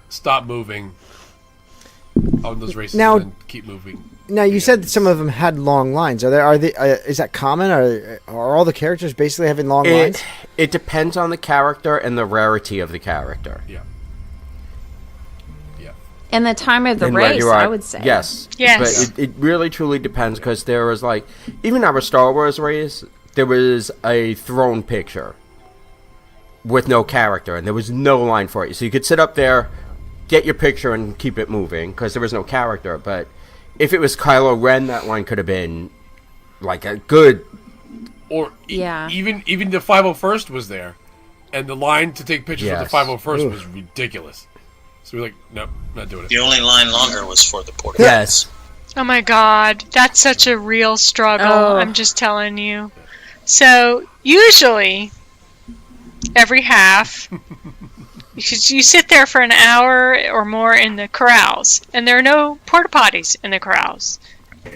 stop moving on those races Now- and keep moving. Now you said that some of them had long lines. Are they? Is that common? Are all the characters basically having long lines? It depends on the character and the rarity of the character. Yeah. And the time of the And where race, you are- I would say. Yes. Yes. But it really truly depends because there was like, even our Star Wars race, there was a throne picture with no character and there was no line for it. So you could sit up there, get your picture and keep it moving because there was no character. But if it was Kylo Ren, that line could have been like a good... Or Yeah. even the 501st was there, and the line to take pictures of the Yes. 501st Oof. was ridiculous. So we're like, nope, not doing it. The only line longer was for the porta Yes. Oh my god, that's such a real struggle. Oh. I'm just telling you. So, usually, every half, you sit there for an hour or more in the corrals, and there are no porta potties in the corrals.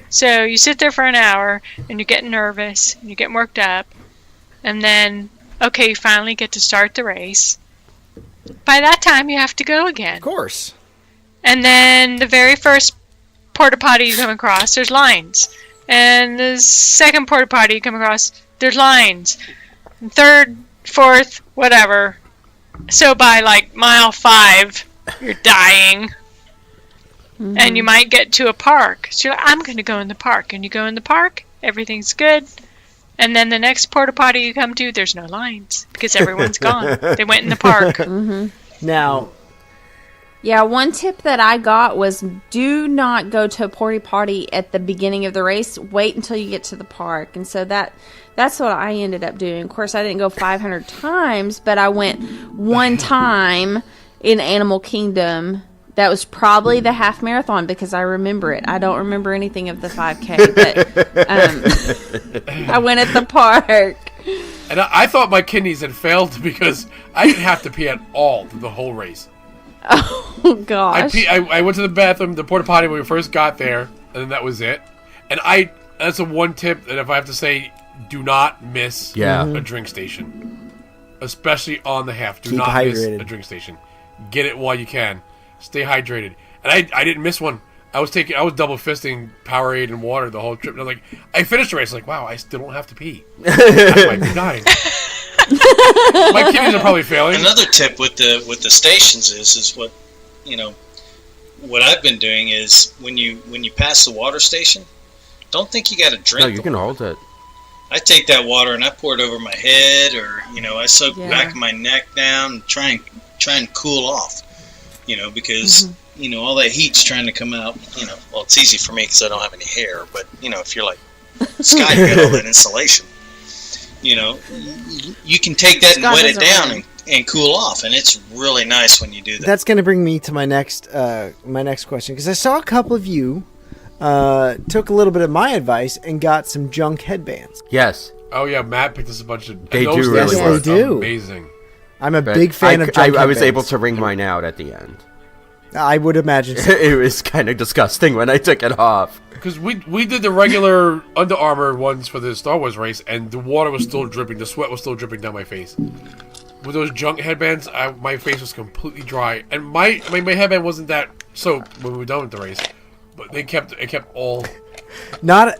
So, you sit there for an hour, and you're getting nervous, and you're getting worked up, and then, okay, you finally get to start the race. By that time, you have to go again. Of course. And then the very first porta potty you come across, there's lines. And the second porta potty you come across, there's lines. And third, fourth, whatever. So by like mile 5, you're dying. And you might get to a park. So you're like, I'm going to go in the park. And you go in the park, everything's good. And then the next porta potty you come to, there's no lines because everyone's gone. They went in the park. Now, Yeah, one tip that I got was do not go to a porta potty at the beginning of the race. Wait until you get to the park. And so that's what I ended up doing. Of course, I didn't go 500 times, but I went one time in Animal Kingdom. That was probably the half marathon because I remember it. I don't remember anything of the 5K, but I went at the park. And I thought my kidneys had failed because I didn't have to pee at all through the whole race. Oh, gosh. I went to the bathroom, the porta potty when we first got there, and then that was it. And that's a one tip that if I have to say, do not miss a drink station, especially on the half. Do Keep not miss hydrated. a drink station. Get it while you can. Stay hydrated. And I didn't miss one. I was double fisting Powerade and water the whole trip. And I finished the race. Like, wow, I still don't have to pee. I might be dying. My kidneys are probably failing. Another tip with the stations is what what I've been doing is when you pass the water station, don't think you got to drink. No, you can hold it. I take that water and I pour it over my head, or I soak the back of my neck down and try and cool off. Because all that heat's trying to come out. Well, it's easy for me because I don't have any hair. But if you're like Scott, you got all that insulation. You can take that and wet it down and cool off, and it's really nice when you do that. That's going to bring me to my next question, because I saw a couple of you took a little bit of my advice and got some junk headbands. Yes. Oh yeah, Matt picked us a bunch of. They do really work. They do. Amazing. I'm a big fan of junk headbands. I was able to wring mine out at the end. I would imagine so. It was kind of disgusting when I took it off. Because we did the regular Under Armour ones for the Star Wars race, and the water was still dripping, the sweat was still dripping down my face. With those junk headbands, my face was completely dry, and my headband wasn't that soaked when we were done with the race, but it kept all. Not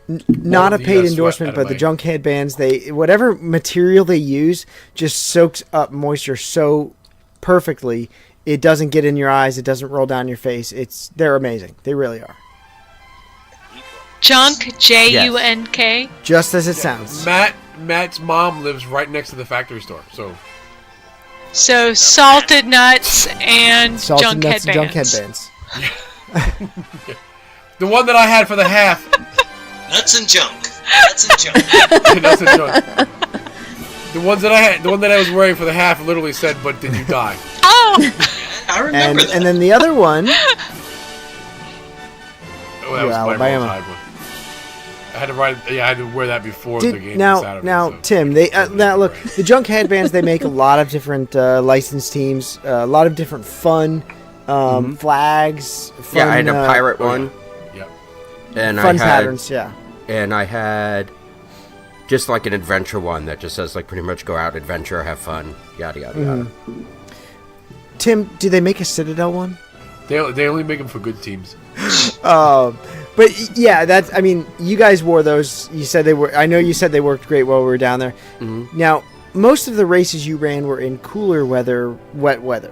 a paid endorsement, but the junk headbands, whatever material they use just soaks up moisture so perfectly. It doesn't get in your eyes. It doesn't roll down your face. They're amazing. They really are. Junk, J-U-N-K. Just as it sounds. Matt's mom lives right next to the factory store, So salted nuts and junk headbands. The one that I had for the half. Nuts and junk. Nuts and junk. Nuts and junk. The one that I was wearing for the half literally said, "But did you die?" Oh, I remember that. And then the other one. Oh, that was Alabama. my one. I had to write. Yeah, I had to wear that before the game on Saturday. Now, so. Tim, now look, the junk headbands. They make a lot of different licensed teams, a lot of different fun flags. Fun, I had a pirate one. Yep. And fun patterns. Yeah. And I had just like an adventure one that just says like pretty much go out, adventure, have fun, yada yada yada. Tim, do they make a Citadel one? They only make them for good teams. But yeah, you guys wore those. You said they were. I know you said they worked great while we were down there. Now, most of the races you ran were in cooler weather, wet weather.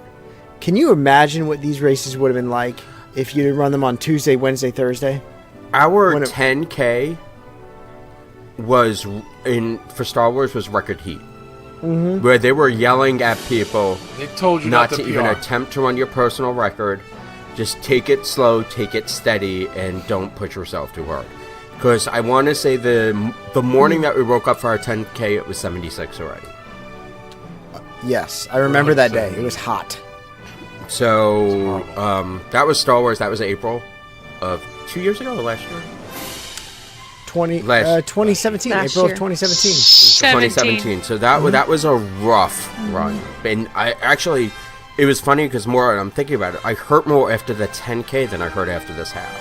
Can you imagine what these races would have been like if you'd run them on Tuesday, Wednesday, Thursday? Our 10K was for Star Wars was record heat. Where they were yelling at people. They told you not to even attempt to run your personal record. Just take it slow, take it steady, and don't push yourself too hard. Because I want to say the morning that we woke up for our 10K, it was 76 already. Yes, I remember that day. It was hot. So that was Star Wars. That was April of 2 years ago or last year? 2017. Last April year. of 2017. 2017. So that was a rough run. And it was funny because more I'm thinking about it, I hurt more after the 10K than I hurt after this half.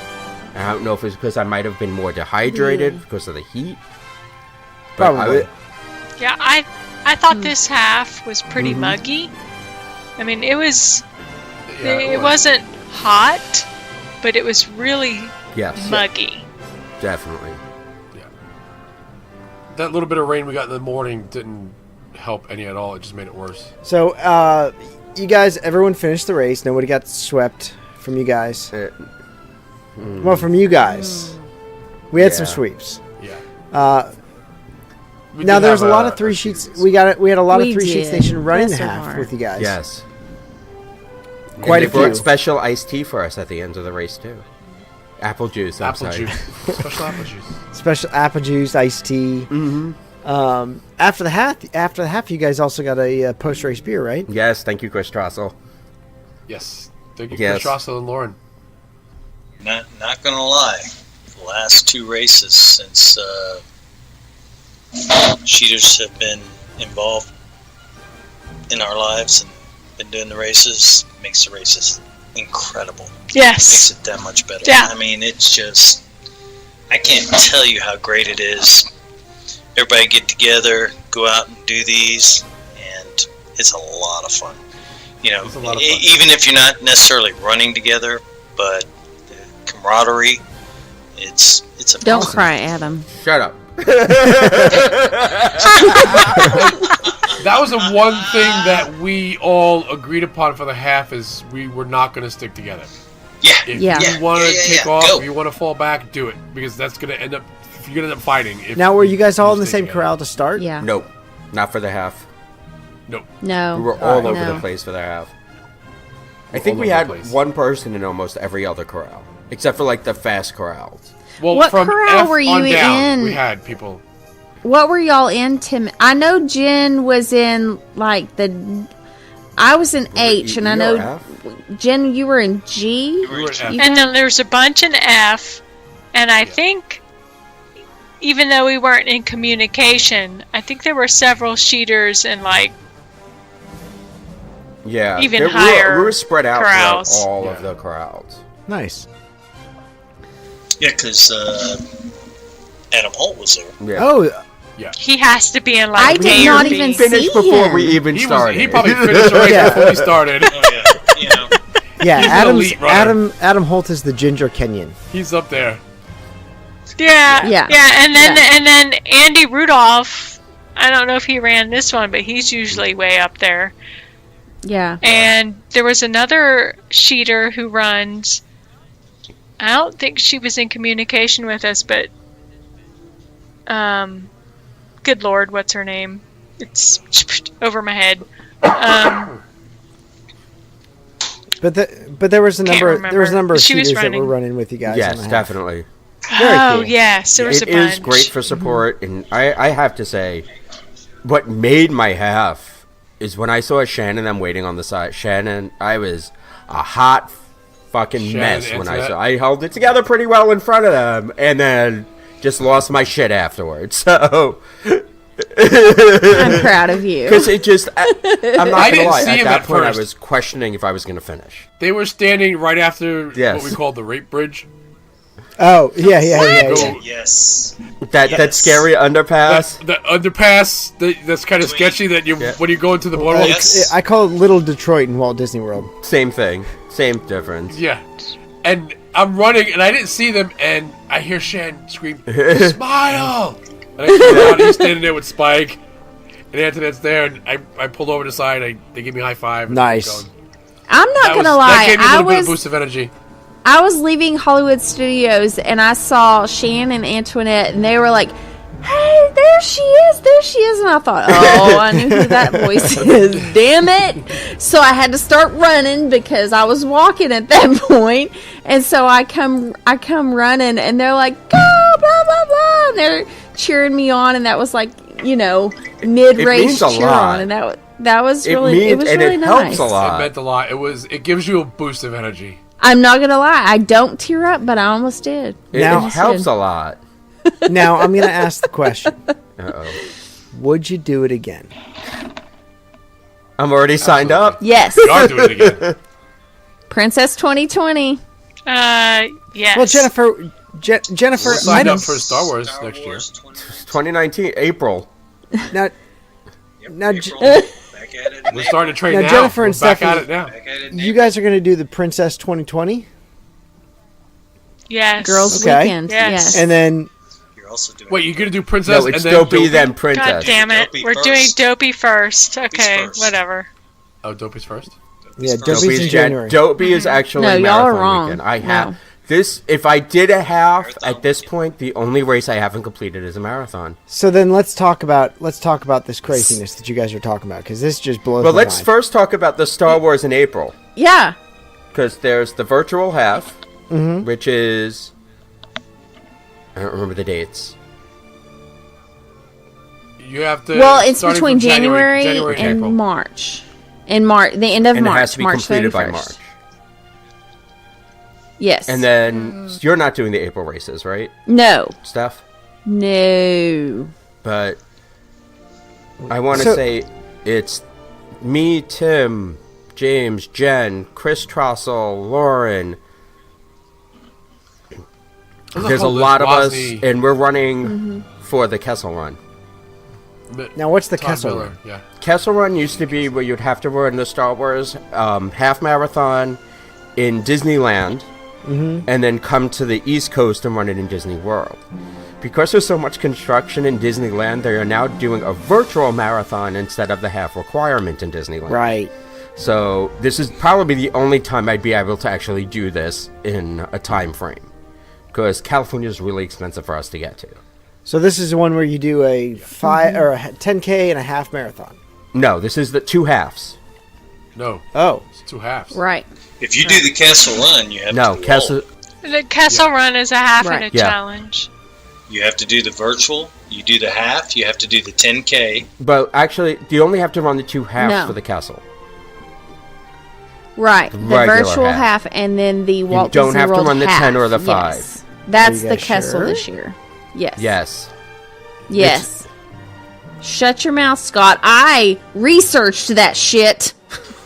And I don't know if it's because I might have been more dehydrated because of the heat. But Probably. I thought this half was pretty muggy. I mean, it was. It wasn't hot, but it was really muggy. Definitely. Yeah. That little bit of rain we got in the morning didn't help any at all. It just made it worse. So, you guys, everyone finished the race. Nobody got swept from you guys. Well, from you guys. We had some sweeps. Yeah. Now there's a lot of three sheets. We had a lot of three sheet station running Bless your half heart. with you guys. Yes. Quite a they brought few. special iced tea for us at the end of the race too. Apple juice. Apple juice. Special apple juice. Special apple juice, iced tea. After the half, you guys also got a post race beer, right? Yes, thank you, Chris Trossel. Yes. Thank you, Yes. Chris Russell and Lauren. Not gonna lie, the last two races since cheaters have been involved in our lives and been doing the races, makes the races incredible. Yes. Makes it that much better. Yeah. I mean, it's just, I can't tell you how great it is. Everybody get together, go out and do these, and it's a lot of fun. You know, It's a lot of fun. even if you're not necessarily running together, but camaraderie. It's a Don't cry, Adam. Shut up. That was the one thing that we all agreed upon for the half is we were not going to stick together. Yeah. If Yeah. you want to take off, Go. if you want to fall back, do it because that's going to end up. You're going to end up fighting. If Now, were you guys all in the stay same together. corral to start? Yeah. Nope. Not for the half. Nope. No. We were all Alright. over No. the place for the half. I We're think all we over had the place. one person in almost every other corral. Except for, like, the fast corrals. Well, What from corral F were you on down, in? we had people. What were y'all in, Tim? I know Jen was in, like, the... I was in H, and I You know... were F? Jen, you were in G? We were in F. You And then there's a bunch in F, and I think, even though we weren't in communication, I think there were several sheeters in, like, Yeah. Even we higher were spread out corrals. throughout all Yeah. of the corrals. Nice. Yeah, because Adam Holt was there. Yeah. Oh, he has to be in, I like, did A or not B. even Finished see before him. we even started. He probably finished the race Yeah. before we started. Oh yeah, you know. yeah. He's an Adam's elite runner. Adam Holt is the Ginger Kenyan. He's up there. Yeah, Yeah. and then Andy Rudolph. I don't know if he ran this one, but he's usually way up there. Yeah. And there was another sheeter who runs. I don't think she was in communication with us, but good lord, what's her name? It's over my head. But there was a Can't number remember. of She was shooters that were running. running with you guys. on Yes, the half. definitely. Very Oh cool. yes, there was It a bunch. is great for support, and I have to say, what made my half is when I saw Shannon and them waiting on the side. Shannon, I was a hot fucking Shannon mess when I Antoinette. saw. I held it together pretty well in front of them, and then just lost my shit afterwards. So. I'm proud of you. Because it just, I'm not I gonna didn't lie. see At him that at point, first. I was questioning if I was gonna finish. They were standing right after Yes. what we called the rape bridge. Oh, yeah. Go- Yes. That Yes. scary underpass. The underpass that's kind of sketchy that you when you go into the boardwalk. Yes. I call it Little Detroit in Walt Disney World. Same thing, same difference. Yeah. And I'm running and I didn't see them and I hear Shan scream, "Smile!" And I come out and he's standing there with Spike. And Antoinette's there and I pulled over to the side, they give me a high five. And Nice. kept going. I'm not That gonna that lie. gave me a little bit of boost of energy. I was leaving Hollywood Studios and I saw Shan and Antoinette and they were like, "Hey, there she is," and I thought, "Oh, I knew who that voice is. Damn it!" So I had to start running because I was walking at that point, and so I come running and they're like, "Go, blah blah blah," and they're cheering me on, and that was like, you know, mid-race means a cheer lot. on, and that was really means, it was and really it nice. helps a It lot. meant a lot. It gives you a boost of energy. I'm not gonna lie, I don't tear up, but I almost did. It Now- helps a lot. Now I'm gonna ask the question: Uh-oh. would you do it again? I'm already signed up. Yes, We are doing it again. Princess 2020. Yes. Well, Jennifer, We're I signed don't up for Star Wars next year. 2019 April. now. April, back at it. We're starting to train Now, now. Jennifer We're and back Stephanie- at it now. Back at it. You guys are gonna do the Princess 2020, Yes. Girls Okay. Weekend. Yes. Yes. and then You're also doing. Wait, you're gonna do Princess No, and it's then Dopey Dopey? then God Princess. damn it. Dopey We're first. doing Dopey first. Okay, first. whatever. Oh, Dopey's first. yeah, Dopey's Dopey's in January. Dopey is actually No, y'all are marathon wrong. weekend. I No. have this. If I did a half Marathon at this point, the only race I haven't completed is a marathon. So then let's talk about this craziness that you guys are talking about, because this just blows But my let's mind. first talk about the Star Wars in April, Yeah. because there's the virtual half, which is I don't remember the dates. You have to. Well, it's starting between from January, and and April. March. In March, the end of And March. it has to be March completed 31st. by March. Yes. And then you're not doing the April races, right, no, Steph? no. But I want to So- say it's me, Tim, James, Jen, Chris Trossel, Lauren. There's a whole lot of us, Wozni, and we're running for the Kessel Run. Now, what's the Todd Kessel Miller, Run? Yeah. Kessel Run used to be where you'd have to run the Star Wars half marathon in Disneyland, and then come to the East Coast and run it in Disney World. Because there's so much construction in Disneyland, they are now doing a virtual marathon instead of the half requirement in Disneyland. Right. So this is probably the only time I'd be able to actually do this in a time frame. Because California is really expensive for us to get to. So this is the one where you do a 10K and a half marathon. No, this is the 2 halves. No. Oh. It's 2 halves. Right. If you do the Castle Run, you have to do Castle. The Castle Run is a half and a Yeah. challenge. You have to do the virtual, you do the half, you have to do the 10K. But actually, you only have to run the 2 halves No. for the castle. Right. The Regular virtual half. and then the Walt don't Disney have to World run the half. 10 or the 5. Yes. That's Are you the guys Kessel sure? this year. Yes. Yes. Yes. Shut your mouth, Scott. I researched that shit.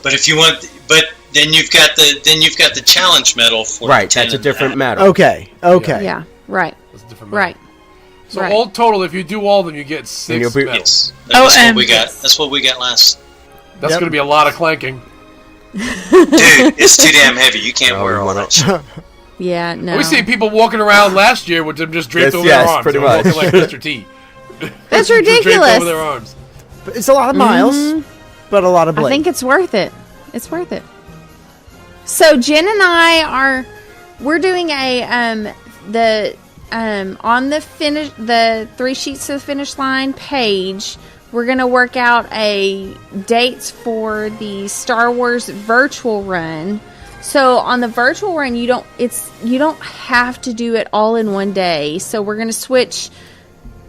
But if you want, but then you've got the challenge medal for Right, the 10 that's a and the different half. medal. Okay. Yeah. Right. That's a different Right. So Right. all total, if you do all of them, you get 6 you'll be- medals. Yes, that's what and- we got. That's what we got last. That's Yep. going to be a lot of clanking. Dude, it's too damn heavy. You can't Oh, wear you all wanna- that shit. Yeah. No. We see people walking around last year with them just draped Yes, over yes, their arms. pretty They were walking much. like Mr. T. That's Just draped ridiculous. over their arms. But it's a lot of miles, but a lot of blade. I think it's worth it. It's worth it. So Jen and I we're doing a on the 3 sheets to the finish line page. We're gonna work out a dates for the Star Wars virtual run. So on the virtual run, you don't have to do it all in one day. So we're gonna switch.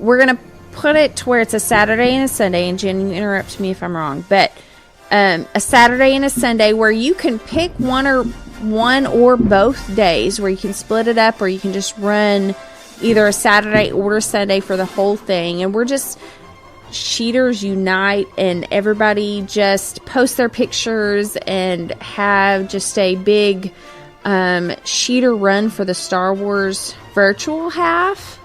We're gonna put it to where it's a Saturday and a Sunday. And Jen, you interrupt me if I'm wrong, but a Saturday and a Sunday where you can pick one or both days, where you can split it up, or you can just run either a Saturday or a Sunday for the whole thing. And we're just cheaters unite, and everybody just post their pictures and have just a big cheater run for the Star Wars virtual half,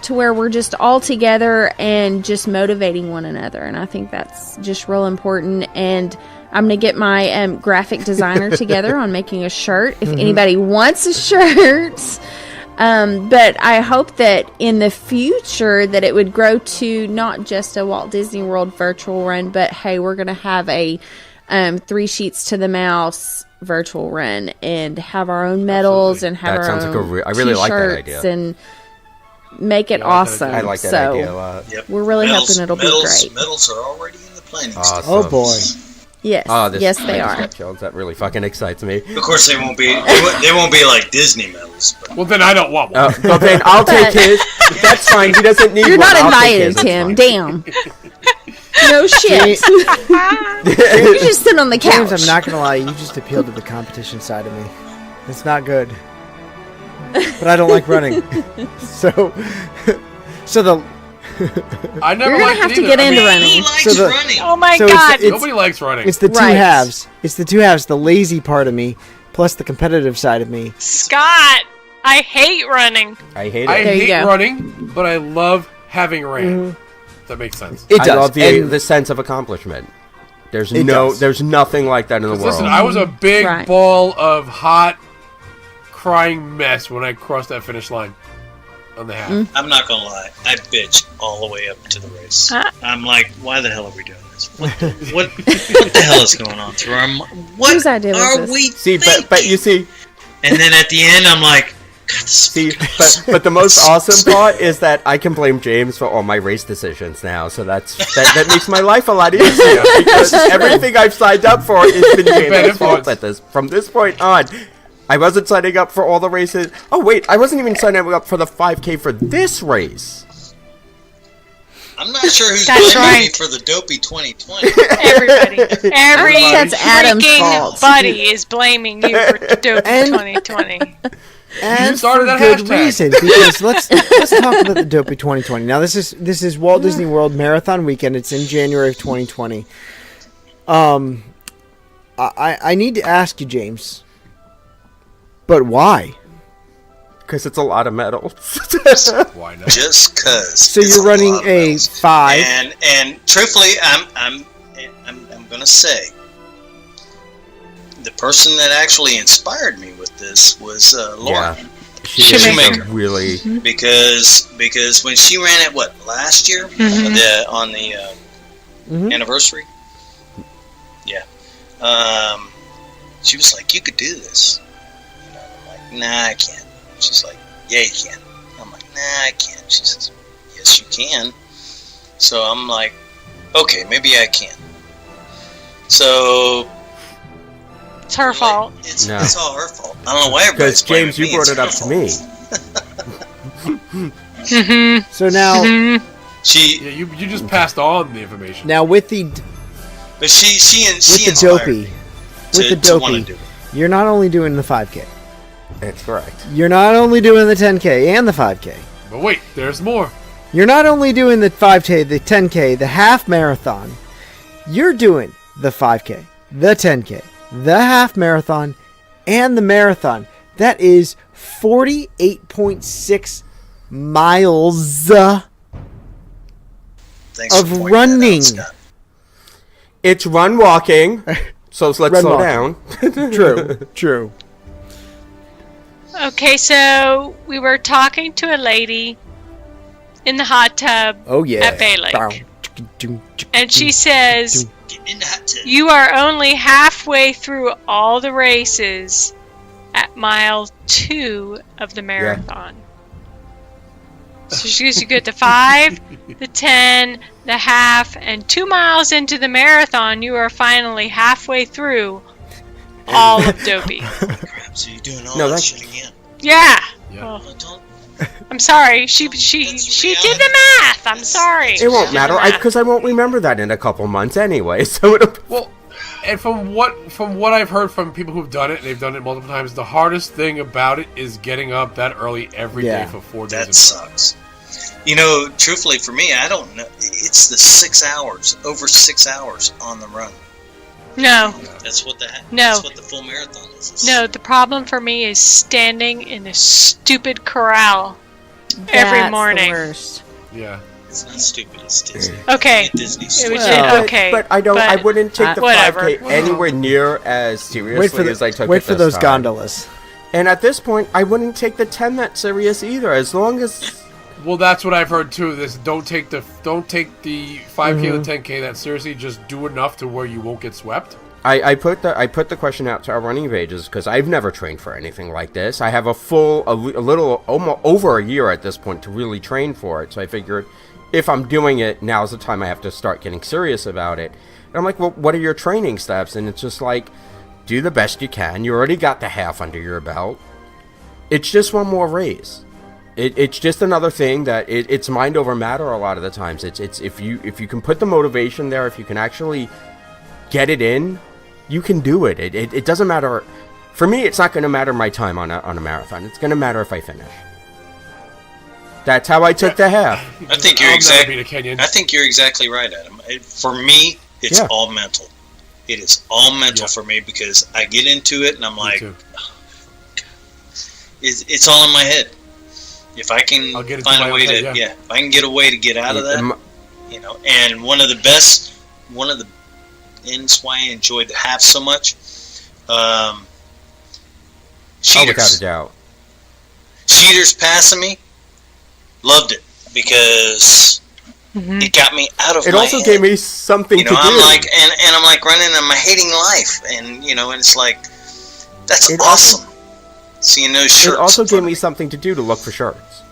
to where we're just all together and just motivating one another. And I think that's just real important. And I'm going to get my graphic designer together on making a shirt if anybody wants a shirt. But I hope that in the future that it would grow to not just a Walt Disney World virtual run, but hey, we're going to have a 3 sheets to the mouse virtual run and have our own medals and have That our sounds own like I really like that t-shirts idea. and make it Yeah, I like that awesome. I like that so idea a lot. Yep. we're really hoping it'll be great. Medals are already in the planning Awesome. stage. Oh boy. Yes, yes, they I just are. got chills. That really fucking excites me. Of course, they won't be. They won't be like Disney medals. But Well, then I don't want one. Well, then I'll take his. That's fine. He doesn't need You're one. not I'll take invited, his, it's Tim. fine. Damn. No shit. You just sit on the couch. James, I'm not gonna lie, you just appealed to the competition side of me. It's not good. But I don't like running. So the I never You're gonna liked have it to either. get I mean, into running. Who likes So the- running? Oh my So it's- god! it's- Nobody likes running. it's the two Right. halves. It's the two halves, the lazy part of me plus the competitive side of me. Scott, I hate running. I hate it. I There you hate go. running, but I love having ran. That makes sense. It I does. love and the sense of accomplishment. There's It does. there's nothing like that in the world. Listen, I was a big Right. ball of hot, crying mess when I crossed that finish line on the half. I'm not gonna lie. I bitch all the way up to the race. I'm like, why the hell are we doing this? What the hell is going on through our What Whose idea was are this? we See, thinking? but you see, And then at the end, I'm like, God, this see, is but the most awesome part is that I can blame James for all my race decisions now. So that makes my life a lot easier because everything I've signed up for has been James' fault at this. From this point on, I wasn't signing up for all the races. Oh wait, I wasn't even signing up for the 5K for this race. I'm not sure who's That's blaming me right. for the dopey 2020. Everybody, every think that's Adam's fault. buddy is blaming you for Dopey And- 2020. And started for that good hashtag. reason, because let's talk about the Dopey 2020. Now this is Walt Disney World Marathon Weekend. It's in January of 2020. I need to ask you, James, but why? Because it's a lot of medals. Why not? Just cause. So it's you're running lot of a medals. 5. And truthfully, I'm gonna say, the person that actually inspired me with this was Laura. Yeah. Shoemaker. Really. Because when she ran it, last year? On the anniversary? Yeah. She was like, you could do this. You know, I'm like, nah, I can't. She's like, yeah, you can. I'm like, nah, I can't. She says, yes, you can. So I'm like, okay, maybe I can. So... It's her fault. It's all her fault. I don't know why everybody's because James, you brought it up to me. So now, you just passed on the information. now with the But she inspired me to wanna do it. you're not only doing the 5K. That's correct. You're not only doing the 10K and the 5K. But wait, there's more. You're not only doing the 5K, the 10K, the half marathon. You're doing the 5K, the 10K, the half marathon, and the marathon. That is 48.6 miles Thanks for of pointing running. that out, Scott. It's run walking, so let's Run slow walking. down. True. Okay, so we were talking to a lady in the hot tub Oh yeah. at Bay Lake. And she says, Get in the hot tub. you are only halfway through all the races at mile 2 of the marathon. So she gives you good the 5, the 10, the half, and 2 miles into the marathon, you are finally halfway through all of Dopey. Crap, so you're doing all No, that that's- shit again. Yeah. Yeah. Oh, Well, don't- I'm sorry. She did the math. I'm sorry. It won't She did matter the math. because I won't remember that in a couple months anyway. So it'll. Well, and from what I've heard from people who've done it, and they've done it multiple times, the hardest thing about it is getting up that early every day Yeah. for 4 days. That in a row. sucks. You know, truthfully, for me, I don't know. It's the 6 hours, over 6 hours on the run. No. That's what No. That's what the full marathon is. No, the problem for me is standing in the stupid corral every That's morning. the worst. Yeah. It's not stupid. It's Disney. Okay. Disney It was Well, okay. But I don't. I wouldn't take the whatever. 5K anywhere near as seriously Wait for as I took wait it for this those time. gondolas. And at this point, I wouldn't take the 10 that serious either. As long as Well, that's what I've heard too. This don't take the 5K or the 10K that seriously. Just do enough to where you won't get swept. I put the question out to our running pages because I've never trained for anything like this. I have a little almost over a year at this point to really train for it. So I figured if I'm doing it, now's the time I have to start getting serious about it. And I'm like, well, what are your training steps? And it's just like, do the best you can. You already got the half under your belt. It's just one more race. It's just another thing that it's mind over matter a lot of the times. It's if you can put the motivation there, if you can actually get it in, you can do it. It doesn't matter. For me, it's not going to matter my time on a marathon. It's going to matter if I finish. That's how I took the half. I think you're I'll never beat a exactly. Kenyan. I think you're exactly right, Adam. For me, it's Yeah. all mental. It is all mental Yeah. for me because I get into it and I'm Me like, too. it's all in my head. If I can I'll get it to find my a way head, to, if I can get a way to get out of that, you know. And one of the ends why I enjoyed the half so much, Oh, cheaters. without a doubt. Cheaters passing me, loved it because it got me out of It my also head. gave me something You know, to do. I'm like, and I'm like running, and I'm hating life, and you know, and it's like, that's It awesome. Seeing those shirts. It also in gave front me of something to do to look for shirts.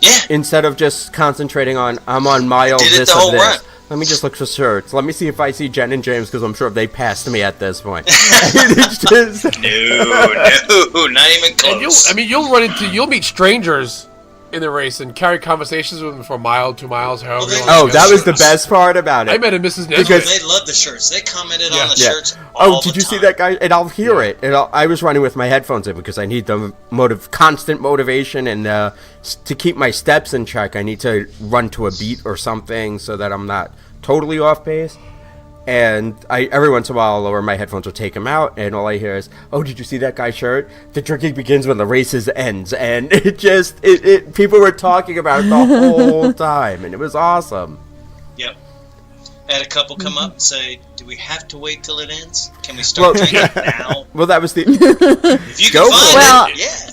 Yeah, Instead of just concentrating on, I'm on mile Did it this the of whole this. run. Let me just look for shirts. Let me see if I see Jen and James, because I'm sure they passed me at this point. It's just... no, not even close. And you'll meet strangers in the race and carry conversations with them for a mile, 2 miles, however. Well, long Oh, it that goes. was the best part about it. I met a Mrs. Because Nesbitt. they love the shirts. They commented on the Yeah. shirts. All Oh, did the you see time. that guy? And I'll hear it. And I was running with my headphones in because I need the constant motivation and to keep my steps in check. I need to run to a beat or something so that I'm not totally off pace. And every once in a while, I'll lower my headphones or take them out, and all I hear is, "Oh, did you see that guy's shirt? The drinking begins when the race ends." And people were talking about it the whole time, and it was awesome. Yep. Had a couple come up and say, "Do we have to wait till it ends? Can we start drinking now?" Well, that was the. If you can find it, yeah.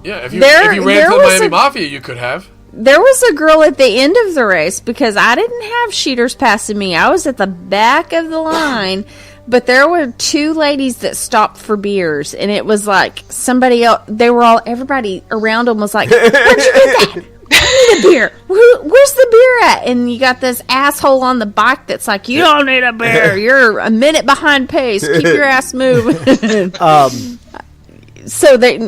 Yeah, if you There ran into the was Miami a- Mafia, you could have. There was a girl at the end of the race because I didn't have shooters passing me. I was at the back of the line, but there were two ladies that stopped for beers, and it was like somebody else. Everybody around them was like, "Where'd you get that? I need a beer. Where's the beer at?" And you got this asshole on the bike that's like, "You don't need a beer. You're a minute behind pace. Keep your ass moving." So there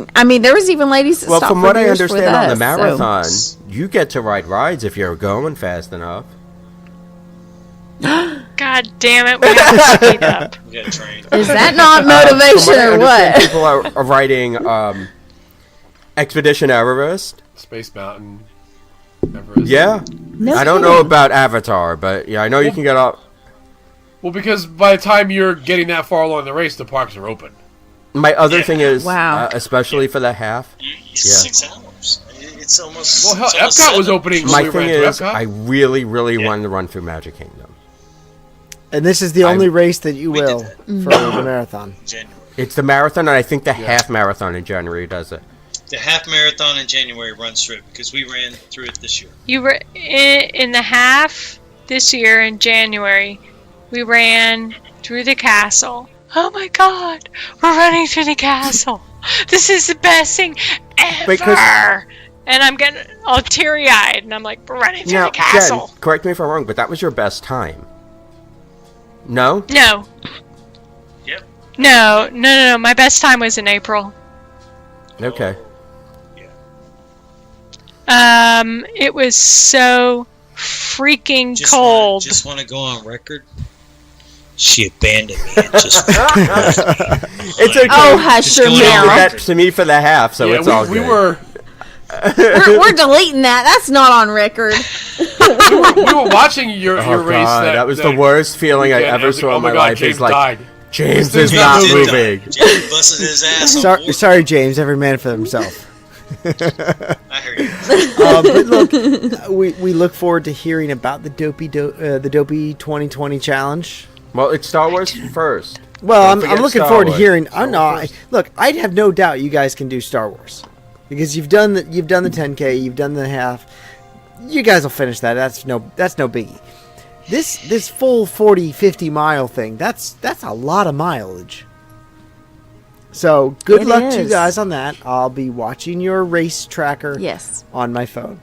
was even ladies that Well, stopped from for what I beers with understand on the us, marathon, so. you get to ride rides if you're going fast enough. God damn it, we have to speed up. We got trained. Is that not From what motivation I or understand, what? people are riding Expedition Everest. Space Mountain. Everest. Yeah. No I don't know kidding. about Avatar, but yeah, I know you can get up. Well, because by the time you're getting that far along the race, the parks are open. My other thing is, Wow. especially for the half, 6 hours. It's almost. Well, hell, it's almost Epcot was 7. opening my when we thing ran is, through Epcot. I really wanted to run through Magic Kingdom. And this is the only race that you We did will that. for the marathon. January. It's the marathon, and I think the half marathon in January does it. The half marathon in January runs through it because we ran through it this year. You were in the half this year in January. We ran through the castle. Oh my god, we're running through the castle. This is the best thing ever. Because- And I'm getting all teary-eyed, and I'm like, we're running through Now, the castle. Jen, correct me if I'm wrong, but that was your best time. No? No. Yep. No. My best time was in April. Okay. It was so freaking cold. Just want to go on record. She abandoned me. And just It's okay. Oh, hush your going You did on mouth. that to me for the half, so yeah, it's all we good. were We're deleting that. That's not on record. we were watching your Oh race. god, that was the worst feeling I weekend. ever I was like, saw oh in my my God, life. James It's like, died. James This is thing not did moving. James busted his ass. on board. Sorry, James. Every man for himself. I hear you. But look, we look forward to hearing about the Dopey 2020 challenge. Well, it's Star Wars first. Well, Don't I'm forget looking Star forward to Wars. hearing. Star No, Wars. look, I'd have no doubt you guys can do Star Wars because you've done the 10K, you've done the half. You guys will finish that. That's no biggie. This full 40, 50 mile thing. That's a lot of mileage. So good It luck to you is. guys on that. I'll be watching your race tracker Yes. on my phone.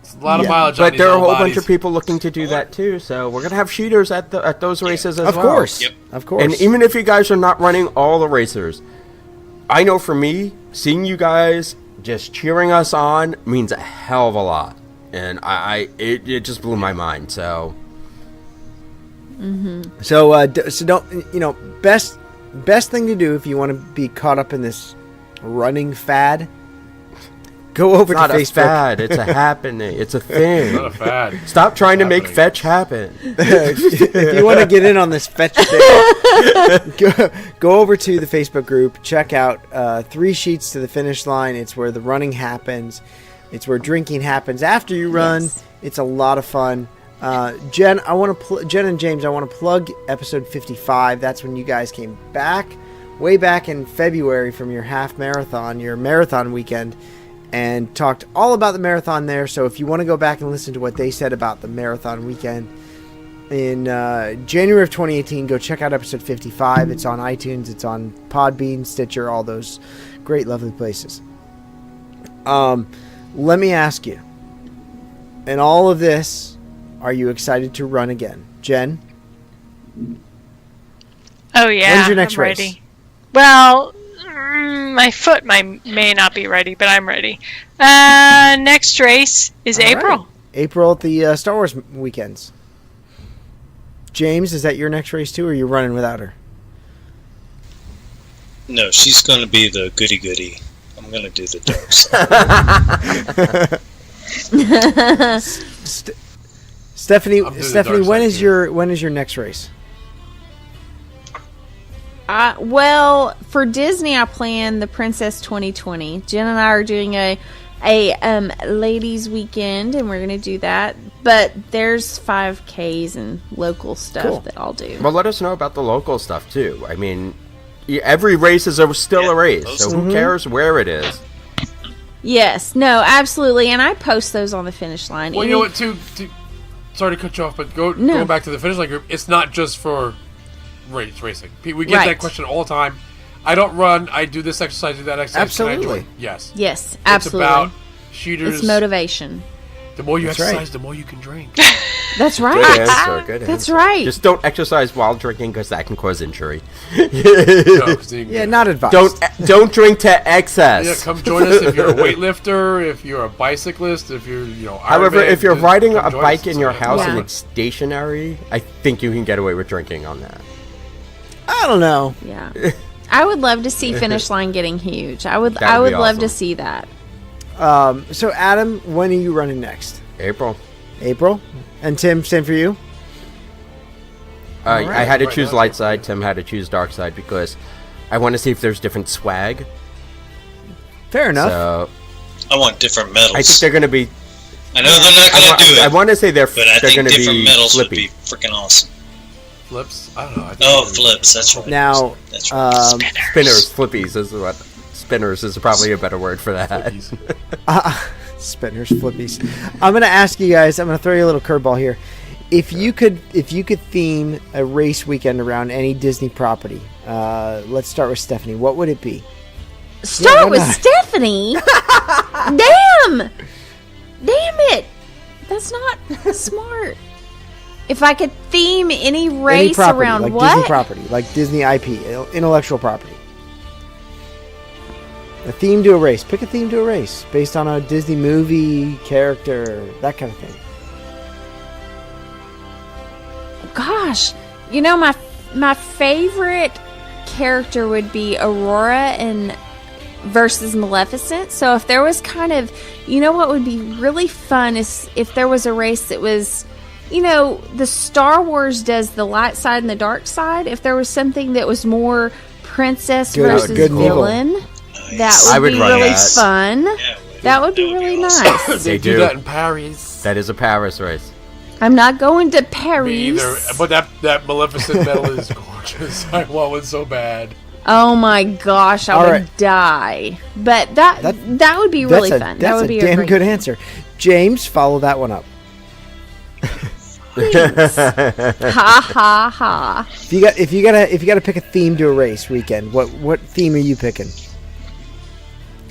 It's a lot of Yeah. mileage. on But these there are a little whole bunch bodies. of people looking to do that too. So we're gonna have shooters at those races as Of well. course, Yep. of course. And even if you guys are not running all the racers, I know for me, seeing you guys just cheering us on means a hell of a lot, and it just blew my mind. So So don't best thing to do if you want to be caught up in this running fad, go over it's not to a Facebook. fad; it's a happening. It's a thing. Not a fad. Stop trying to make happening. fetch happen. If you want to get in on this fetch thing, go over to the Facebook group. Check out 3 Sheets to the Finish Line. It's where the running happens. It's where drinking happens after you run. Yes. It's a lot of fun. Jen and James, I want to plug episode 55. That's when you guys came back, way back in February from your half marathon, your marathon weekend, and talked all about the marathon there. So if you want to go back and listen to what they said about the marathon weekend in January of 2018, go check out episode 55. It's on iTunes, it's on Podbean, Stitcher, all those great, lovely places. Let me ask you, in all of this, are you excited to run again? Jen? Oh yeah, When's your next I'm race? ready. Well, my foot may not be ready, but I'm ready. Next race is All April. right. April at the Star Wars weekends. James, is that your next race too, or are you running without her? No, she's going to be the goody goody. I'm going to do the dogs. Stephanie, I'm doing the dark when side is here. when is your next race? Well, for Disney, I plan the Princess 2020. Jen and I are doing a ladies' weekend, and we're going to do that. but there's 5Ks and local stuff Cool. that I'll do. Well, let us know about the local stuff too. I mean, every race is still a race, so who cares where it is? Yes, no, absolutely, and I post those on the finish line. Well, you know what? Sorry to cut you off, but going back to the finish line group, it's not just for racing. We get that question all the time. I don't run. I do this exercise, do that exercise. Absolutely. Yes. Yes, absolutely. It's about shooters. It's motivation. The more you That's exercise, right. the more you can drink. That's right. Good answer. Good That's answer. right. Just don't exercise while drinking because that can cause injury. No, 'cause then you can Yeah, get- not advised. Don't drink to excess. Yeah, come join us if you're a weightlifter, if you're a bicyclist, if you're, However, Ironman, if you're just riding come a join bike us. in your house Yeah. and it's stationary, I think you can get away with drinking on that. I don't know. Yeah. I would love to see finish line getting huge. I would That I would would be love to awesome. see that. So Adam, when are you running next? April. April? And Tim, same for you? I had to Right, choose that's light good. side. Tim had to choose dark side because I want to see if there's different swag. Fair enough. So I want different medals. I think they're going to be. I know they're not going to do it, I want to say but I they're think going to different be medals would flippy. be freaking awesome. Flips? I don't know. Oh, flips. That's right. Now, That's right. Spinners, flippies is what. Spinners is probably a better word for that. Spinners, flippies. I'm going to ask you guys, I'm going to throw you a little curveball here. If you could theme a race weekend around any Disney property, let's start with Stephanie. What would it be? Start why with not? Stephanie. Damn it. That's not smart. If I could theme any race Any property, around like what? Disney property, like Disney IP, intellectual property. A theme to a race. Pick a theme to a race based on a Disney movie, character, that kind of thing. Gosh, my favorite character would be Aurora and versus Maleficent. So if there was kind of, what would be really fun is if there was a race that was, the Star Wars does the light side and the dark side. If there was something that was more princess versus good and evil. villain, that I would would be run really that. fun. Yeah, That would be that would be really awesome. nice. They do do. that in Paris. That is a Paris race. I'm not going to Paris. Me either. But that Maleficent medal is gorgeous. I want one so bad. Oh my gosh, I All would right. die. But that would be really fun. That That's would be a damn great good answer. James, follow that one up. Ha ha ha. If you gotta pick a theme to a race weekend, what theme are you picking?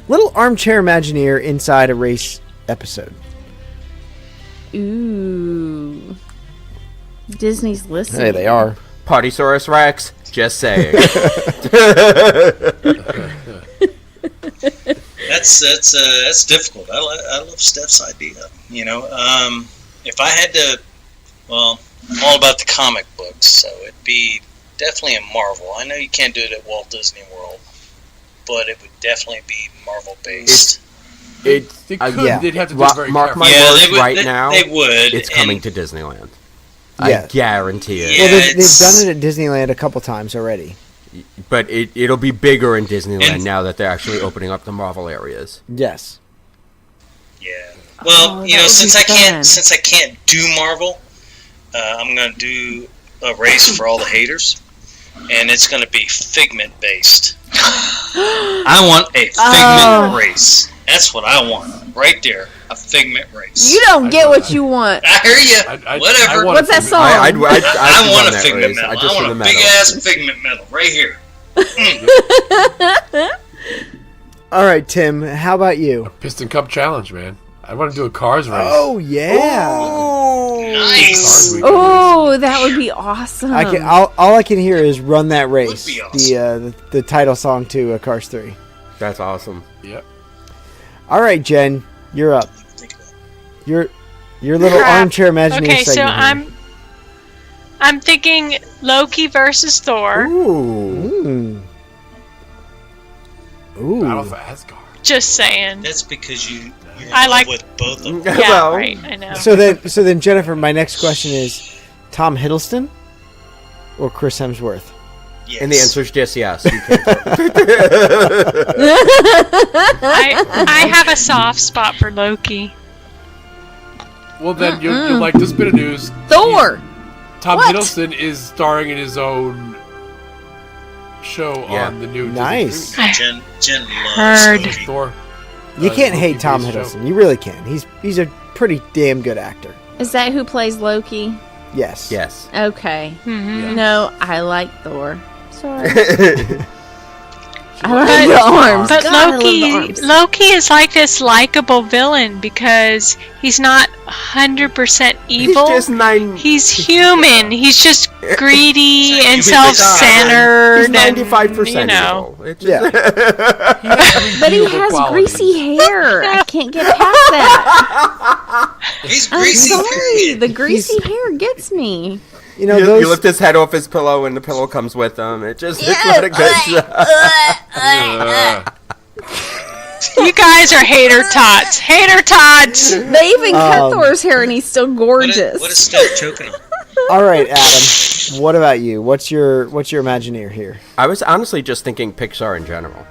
Little armchair Imagineer inside a race episode. Ooh. Disney's listening. Hey, they are. Partysaurus Rex. Just saying. That's difficult. I love Steph's idea. If I had to, well, I'm all about the comic books, so it'd be definitely a Marvel. I know you can't do it at Walt Disney World, but it would definitely be Marvel based. They could. yeah. They'd have to do it very Mark carefully. my words they would, right they, now. They would. It's coming to Disneyland. Yeah. I guarantee it. Yeah. Well, they've it's- done it at Disneyland a couple times already. But it'll be bigger in Disneyland And- now that they're actually opening up the Marvel areas. Yes. Yeah. Well, Oh, that would since be I fun. can't do Marvel, I'm gonna do a race for all the haters, and it's gonna be Figment based. I want a Figment race. That's what I want right there. A Figment race. You don't get what you want. I hear you. I Whatever. want What's a that Figment- song? I'd I want run a that Figment race. medal. I I just want for a the big medal. ass Figment medal right here. All right, Tim. How about you? Piston Cup Challenge, man. I want to do a Cars race. Oh yeah. Nice. Cars weekend Oh, that would be awesome. All I can hear is "Run That Race," be awesome. the title song to Cars 3. That's awesome. race. Yep. All right, Jen, you're up. Your little Crap. armchair Imagineer Okay, so segment. I'm thinking Loki versus Thor. Ooh. Ooh. Battle for Asgard. Just saying. That's because you're in I love like- with both of them. Yeah, Well, right. I know. So then, Jennifer, my next question is: Tom Hiddleston or Chris Hemsworth? Yes. And the answer is just yes. You can. I have a soft spot for Loki. Well, then you'll like this bit of news. Thor. Tom What? Hiddleston is starring in his own show on the new Nice. Disney Jen Heard. loves Loki. Thor. You can't hate Tom Loki-based show. Hiddleston. You really can. He's a pretty damn good actor. Is that who plays Loki? Yes. Yes. Okay. Yeah. No, I like Thor. Sorry. I like the arms. But God, I love the Loki, arms. Loki is like this likable villain because he's not 100% He's evil. just He's human. He's just greedy and He's self-centered. He's 95% and, you know. evil. It's just- Yeah. But he has greasy hair. I can't get past that. He's I'm greasy. sorry. period. The greasy hair gets me. You know, You those. lift his head off his pillow and the pillow comes with him. It's not a good shot. You guys are hater tots. Hater tots. They even cut Um, Thor's hair and he's still gorgeous. What is Steph choking on? All right, Adam. What about you? What's your Imagineer here? I was honestly just thinking Pixar in general.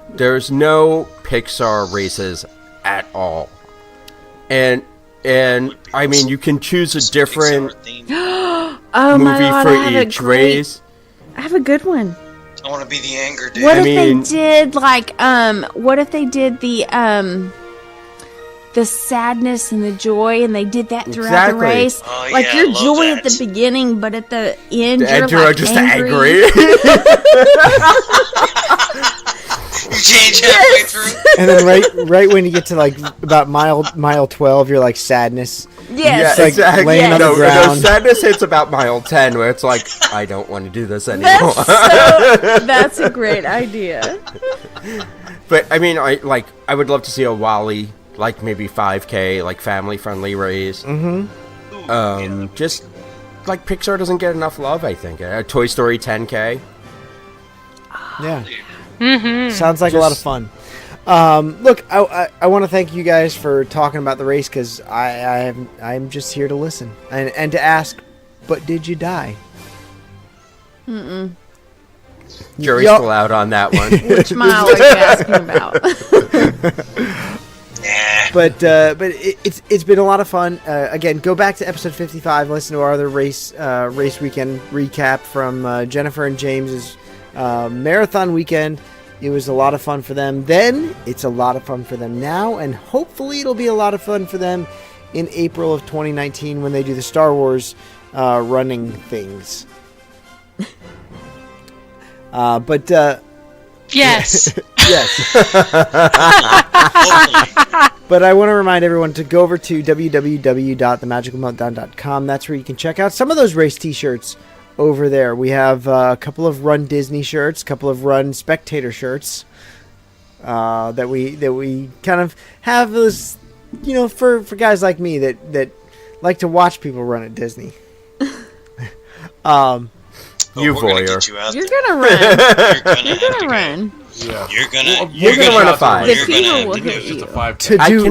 There's no Pixar races at all. And I mean, you can choose a different Oh my movie God, for I have each a great, race. I have a good one. I want to be the anger dude. What I if mean- they did what if they did the sadness and the joy and they did that throughout Exactly. the race? Oh, Like yeah, your I love joy that. at the beginning, but at the end And you're like just angry. You change halfway through. And then right when you get to like about mile 12, you're like sadness. Yes. Yeah, like exactly. laying on the No, ground. sadness hits about mile 10 where it's like, I don't want to do this anymore. That's a great idea. But I mean, I would love to see a Wall-E, like maybe 5K, like family-friendly race. Just like Pixar doesn't get enough love, I think. Toy Story 10K. Yeah. Sounds like a lot of fun. Look, I want to thank you guys for talking about the race because I'm just here to listen and to ask, but did you die? Jury's Y'all- still out on that one. Which mile are you asking about? But it's been a lot of fun. Again, go back to episode 55. Listen to our other race weekend recap from Jennifer and James's marathon weekend. It was a lot of fun for them then. It's a lot of fun for them now, and hopefully it'll be a lot of fun for them in April of 2019 when they do the Star Wars running things. Yes. Yes. Hopefully. But I want to remind everyone to go over to www.themagicalmeltdown.com. That's where you can check out some of those race t-shirts over there. We have a couple of Run Disney shirts, a couple of Run Spectator shirts that we kind of have those, for guys like me that like to watch people run at Disney. You we're gonna voyeur. get you out You're there. gonna run. You're You're gonna run. Yeah. You're gonna. You're gonna run a 5. The You're fever gonna will have to hit do Just you. a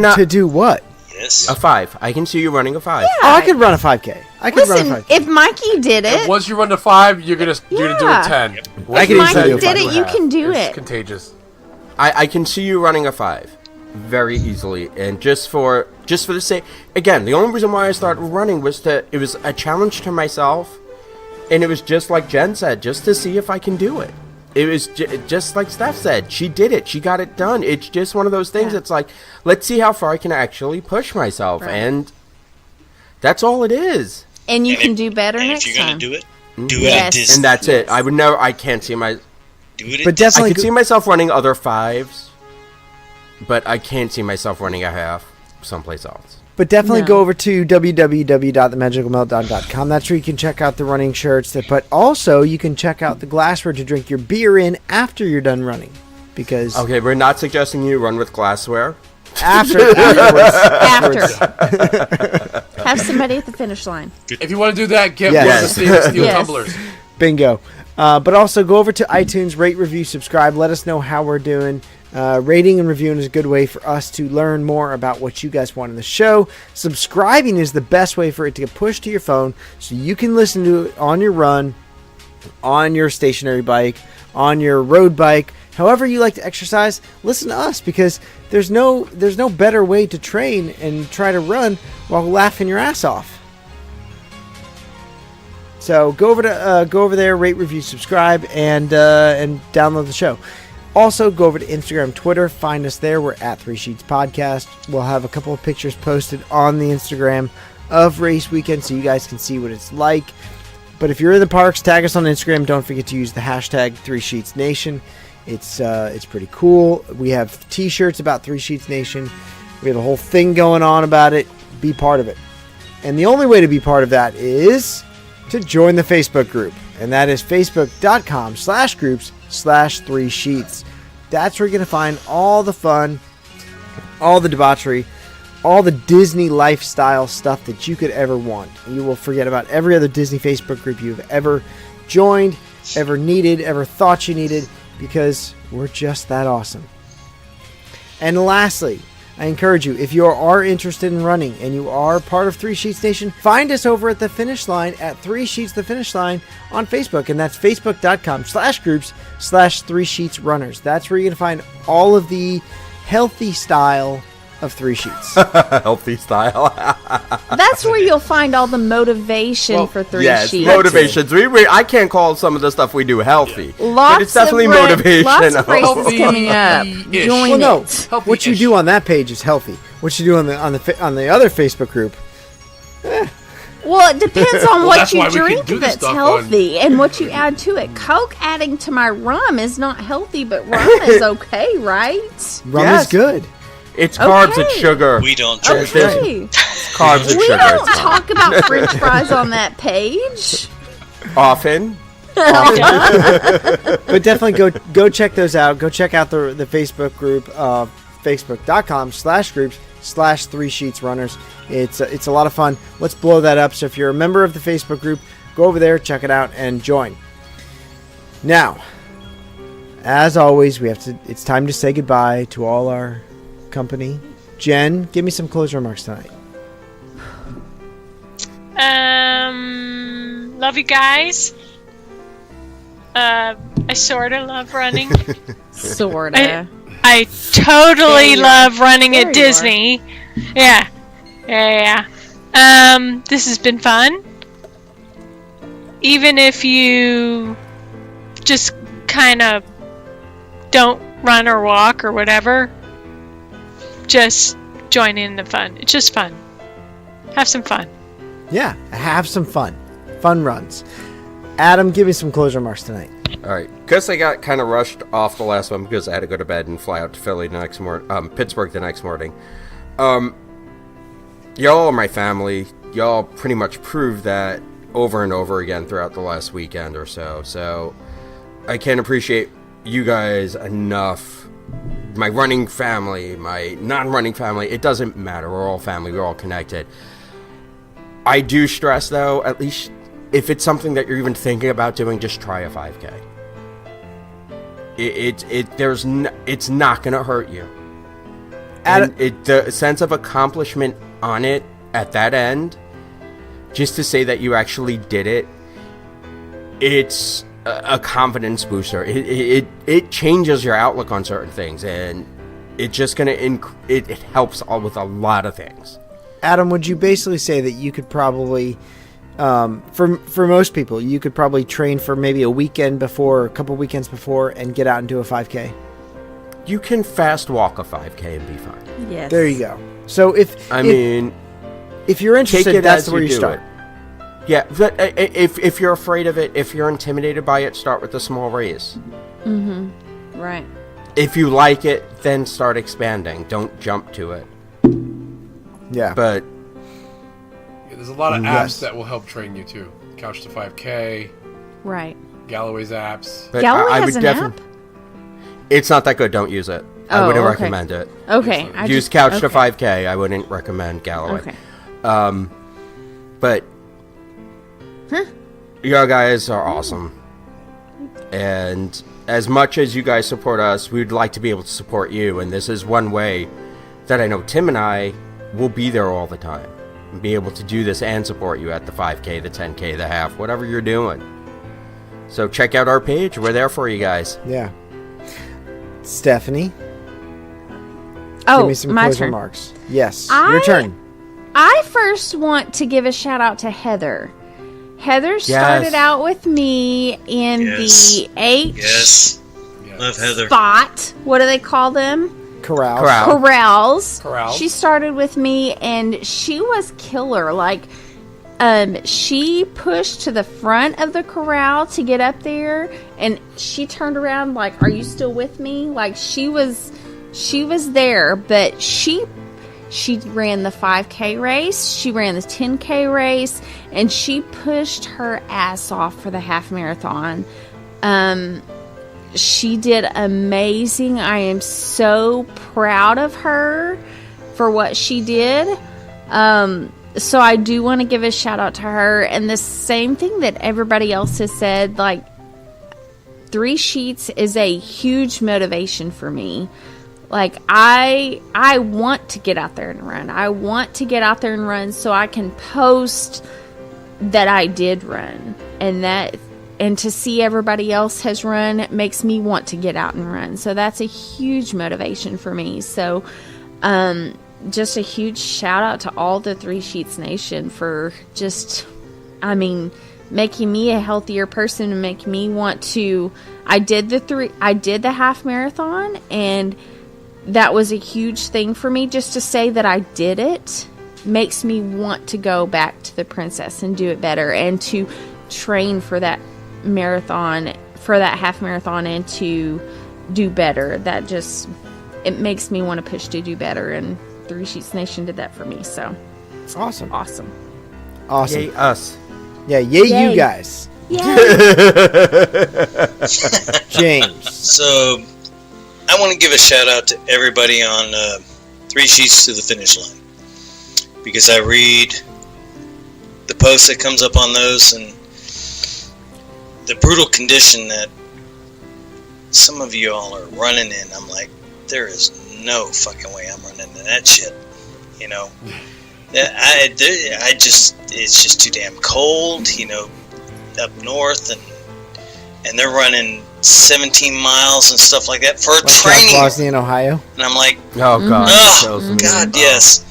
5K. To do what? Yes. A 5. I can see you running a 5. Oh, I could run a 5K. I could run a Listen, 5K. if Mikey did And it, once you run to 5, you're gonna do Yeah. a 10. I if can Mikey easily do a did 5. it, you can do It's it. contagious. I can see you running a 5 very easily, and just for the sake, again, the only reason why I started running was that it was a challenge to myself, and it was just like Jen said, just to see if I can do it. It was just like Steph said, she did it, she got it done. It's just one of those things. Yeah. It's like, let's see how far I can actually push myself, Right. and that's all it is. And you And can if- do better And next if you're gonna time. do it, do it Yes. at Disney. And that's it. I would never. I can't see my. Do it at But Disney. I definitely could see myself running other 5s, but I can't see myself running a half someplace else. But definitely No. go over to www.themagicalmeltdown.com. That's where you can check out the running shirts. But also, you can check out the glassware to drink your beer in after you're done running. Because Okay, we're not suggesting you run with glassware. afterwards. Have somebody at the finish line. If you want to do that, get Yes. one of the stainless steel Yes. tumblers. Bingo. But also go over to iTunes, rate, review, subscribe. Let us know how we're doing. Rating and reviewing is a good way for us to learn more about what you guys want in the show. Subscribing is the best way for it to get pushed to your phone so you can listen to it on your run, on your stationary bike, on your road bike, However you like to exercise, listen to us, because there's no better way to train and try to run while laughing your ass off. So go over there, rate, review, subscribe, and download the show. Also, go over to Instagram, Twitter. Find us there. We're at 3 Sheets Podcast. We'll have a couple of pictures posted on the Instagram of race weekend so you guys can see what it's like. But if you're in the parks, tag us on Instagram. Don't forget to use the hashtag 3SheetsNation. It's pretty cool. We have t-shirts about 3 Sheets Nation. We have a whole thing going on about it. Be part of it. And the only way to be part of that is to join the Facebook group. And that is facebook.com/groups/3sheets. That's where you're going to find all the fun, all the debauchery, all the Disney lifestyle stuff that you could ever want. You will forget about every other Disney Facebook group you've ever joined, ever needed, ever thought you needed, because we're just that awesome. And lastly, I encourage you, if you are interested in running and you are part of 3 Sheets Nation, find us over at the finish line at 3 Sheets the Finish Line on Facebook, and that's facebook.com/groups/3sheetsrunners. That's where you're going to find all of the healthy style of 3 Sheets. Healthy style. That's where you'll find all the motivation for 3 yes, Sheets. Motivations. I can't call some of the stuff we do healthy, but it's definitely motivation. Lots of races coming up. Join it. What you do on that page is healthy. What you do on the other Facebook group, Well, it depends on what you why we can drink do this that's stuff healthy and what you add to it. Coke adding to my rum is not healthy, but rum is okay, right? rum is good. It's carbs, it's sugar. We don't drink. Okay. Carbs and We sugar. don't talk about French fries on that page. Often. But definitely go check those out. Go check out the Facebook group, facebook.com/groups/3sheetsrunners. It's a lot of fun. Let's blow that up. So if you're a member of the Facebook group, go over there, check it out, and join. Now, as always, it's time to say goodbye to all our company. Jen, give me some closing remarks tonight. Love you guys. I sorta love running. Sorta. I totally love running There at you Disney. Yeah. This has been fun. Even if you just kind of don't run or walk or whatever, just join in the fun. It's just fun. Have some fun. Yeah, have some fun. Fun runs. Adam, give me some closing remarks tonight. All right, because I got kind of rushed off the last one because I had to go to bed and fly out to Philly the next morning, Pittsburgh the next morning. Y'all are my family. Y'all pretty much proved that over and over again throughout the last weekend or so. So I can't appreciate you guys enough. My running family, my non-running family, it doesn't matter. We're all family. We're all connected. I do stress, though, at least if it's something that you're even thinking about doing, just try a 5K. It's not going to hurt you. And the sense of accomplishment on it at that end, just to say that you actually did it, it's a confidence booster. It changes your outlook on certain things, and it's just going to it helps with a lot of things. Adam, would you basically say that you could probably, for most people, you could probably train for maybe a weekend before, or a couple weekends before, and get out and do a 5K? You can fast walk a 5K and be fine. Yes. There you go. So if you're interested, that's where you start. Yeah, but if you're afraid of it, if you're intimidated by it, start with a small race. Mm-hmm. Right. If you like it, then start expanding. Don't jump to it. Yeah. But there's a lot of apps that will help train you too. Couch to 5K. Right. Galloway's apps. But Galloway I has would an app? It's not that good. Don't use it. I Oh, wouldn't okay. recommend it. Okay. Use Couch to 5K. I wouldn't recommend Galloway. Okay. But you guys are awesome. And as much as you guys support us, we'd like to be able to support you. And this is one way that I know Tim and I will be there all the time. And be able to do this and support you at the 5K, the 10K, the half, whatever you're doing. So check out our page. We're there for you guys. Yeah. Stephanie, Oh, give me some my closing turn. remarks. Yes, I- your turn. I first want to give a shout out to Heather. Heather started out with me in the H Yes. Love Heather. spot. What do they call them? Corrals. Corrals. She started with me, and she was killer. Like, she pushed to the front of the corral to get up there, and she turned around like, "Are you still with me?" Like, she was there, but she ran the 5K race, she ran the 10K race, and she pushed her ass off for the half marathon. She did amazing. I am so proud of her for what she did. So I do want to give a shout out to her. And the same thing that everybody else has said, like, 3 Sheets is a huge motivation for me. Like, I want to get out there and run. I want to get out there and run so I can post that I did run. And to see everybody else has run makes me want to get out and run. So that's a huge motivation for me. So just a huge shout out to all the 3 Sheets Nation for just, making me a healthier person and making me want to. I did the half marathon, and that was a huge thing for me. Just to say that I did it makes me want to go back to the Princess and do it better, and to train for that marathon, for that half marathon, and to do better. That just, it makes me want to push to do better, and 3 Sheets Nation did that for me. So Awesome. Yay, us. Yeah, yay Yay. you guys. James. So, I want to give a shout out to everybody on 3 Sheets to the Finish Line, because I read the post that comes up on those, and the brutal condition that some of you all are running in. I'm like, there is no fucking way I'm running in that shit. You know, I just, it's just too damn cold. You know, up north, and they're running 17 miles and stuff like that for Like training. Bosnia and Ohio. And I'm like, Oh, God. oh, God, yes.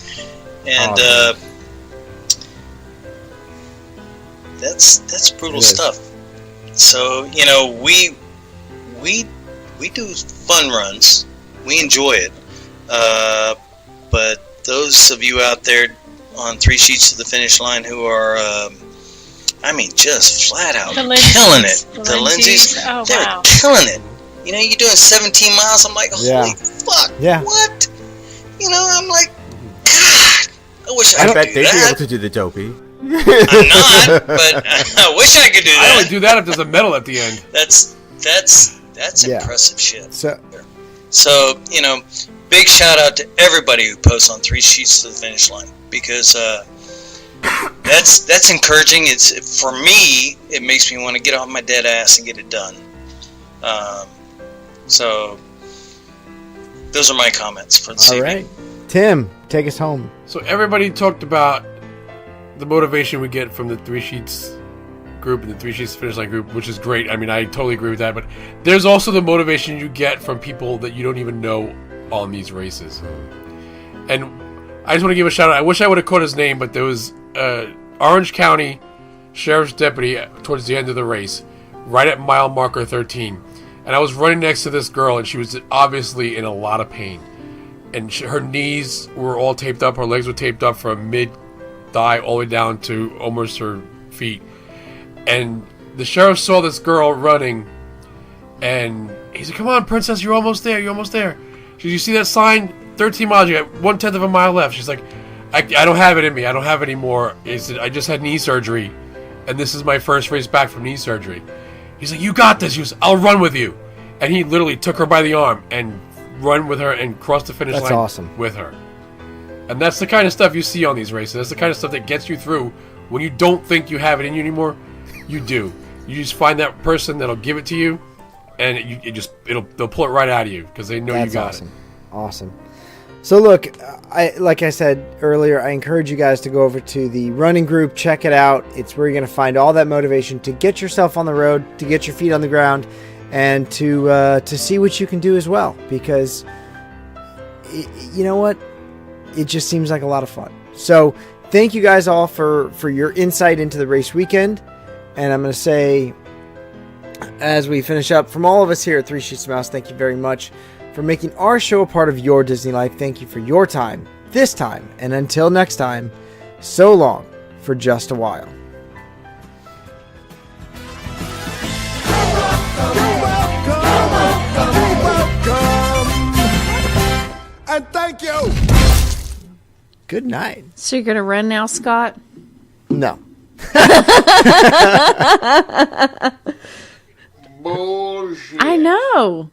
And that's brutal stuff. So, you know, we do fun runs. We enjoy it. But those of you out there on 3 Sheets to the Finish Line who are, just flat out killing it. The Lindsays, they're killing it. You know, you're doing 17 miles. I'm like, holy fuck, what? You know, I'm like, God, I wish I could bet do they'd be that. able to do the dopey. I'm not, but I wish I could do that. I only do that if there's a medal at the end. That's impressive shit. So, you know, big shout out to everybody who posts on 3 Sheets to the Finish Line, because that's encouraging. It's, for me, it makes me want to get off my dead ass and get it done. So those are my comments for this evening. all right. Tim, take us home. So everybody talked about the motivation we get from the 3 Sheets group and the 3 Sheets Finish Line group, which is great. I mean, I totally agree with that. But there's also the motivation you get from people that you don't even know on these races. And I just want to give a shout out. I wish I would have caught his name, but there was Orange County Sheriff's Deputy towards the end of the race, right at mile marker 13. And I was running next to this girl, and she was obviously in a lot of pain. And her knees were all taped up. Her legs were taped up from mid-thigh all the way down to almost her feet. And the sheriff saw this girl running, and he said, "Come on, princess, you're almost there. You're almost there." She said, "You see that sign? 13 miles. You got 1/10 of a mile left." She's like, I don't have it in me. I don't have it anymore." He said, "I just had knee surgery, and this is my first race back from knee surgery." He's like, "You got this." She goes, "I'll run with you." And he literally took her by the arm and run with her and crossed the finish line awesome. with her. And that's the kind of stuff you see on these races. That's the kind of stuff that gets you through when you don't think you have it in you anymore. You do. You just find that person that'll give it to you, and they'll pull it right out of you because they know you got awesome. Awesome. So look, like I said earlier, I encourage you guys to go over to the running group, check it out. It's where you're going to find all that motivation to get yourself on the road, to get your feet on the ground, and to see what you can do as well, because you know what? It just seems like a lot of fun. So thank you guys all for your insight into the race weekend. And I'm going to say, as we finish up, from all of us here at Three Sheets to Mouse, thank you very much for making our show a part of your Disney life. Thank you for your time, this time. And until next time, so long for just a while. And thank you. Good night. So you're going to run now, Scott? No. Bullshit. I know.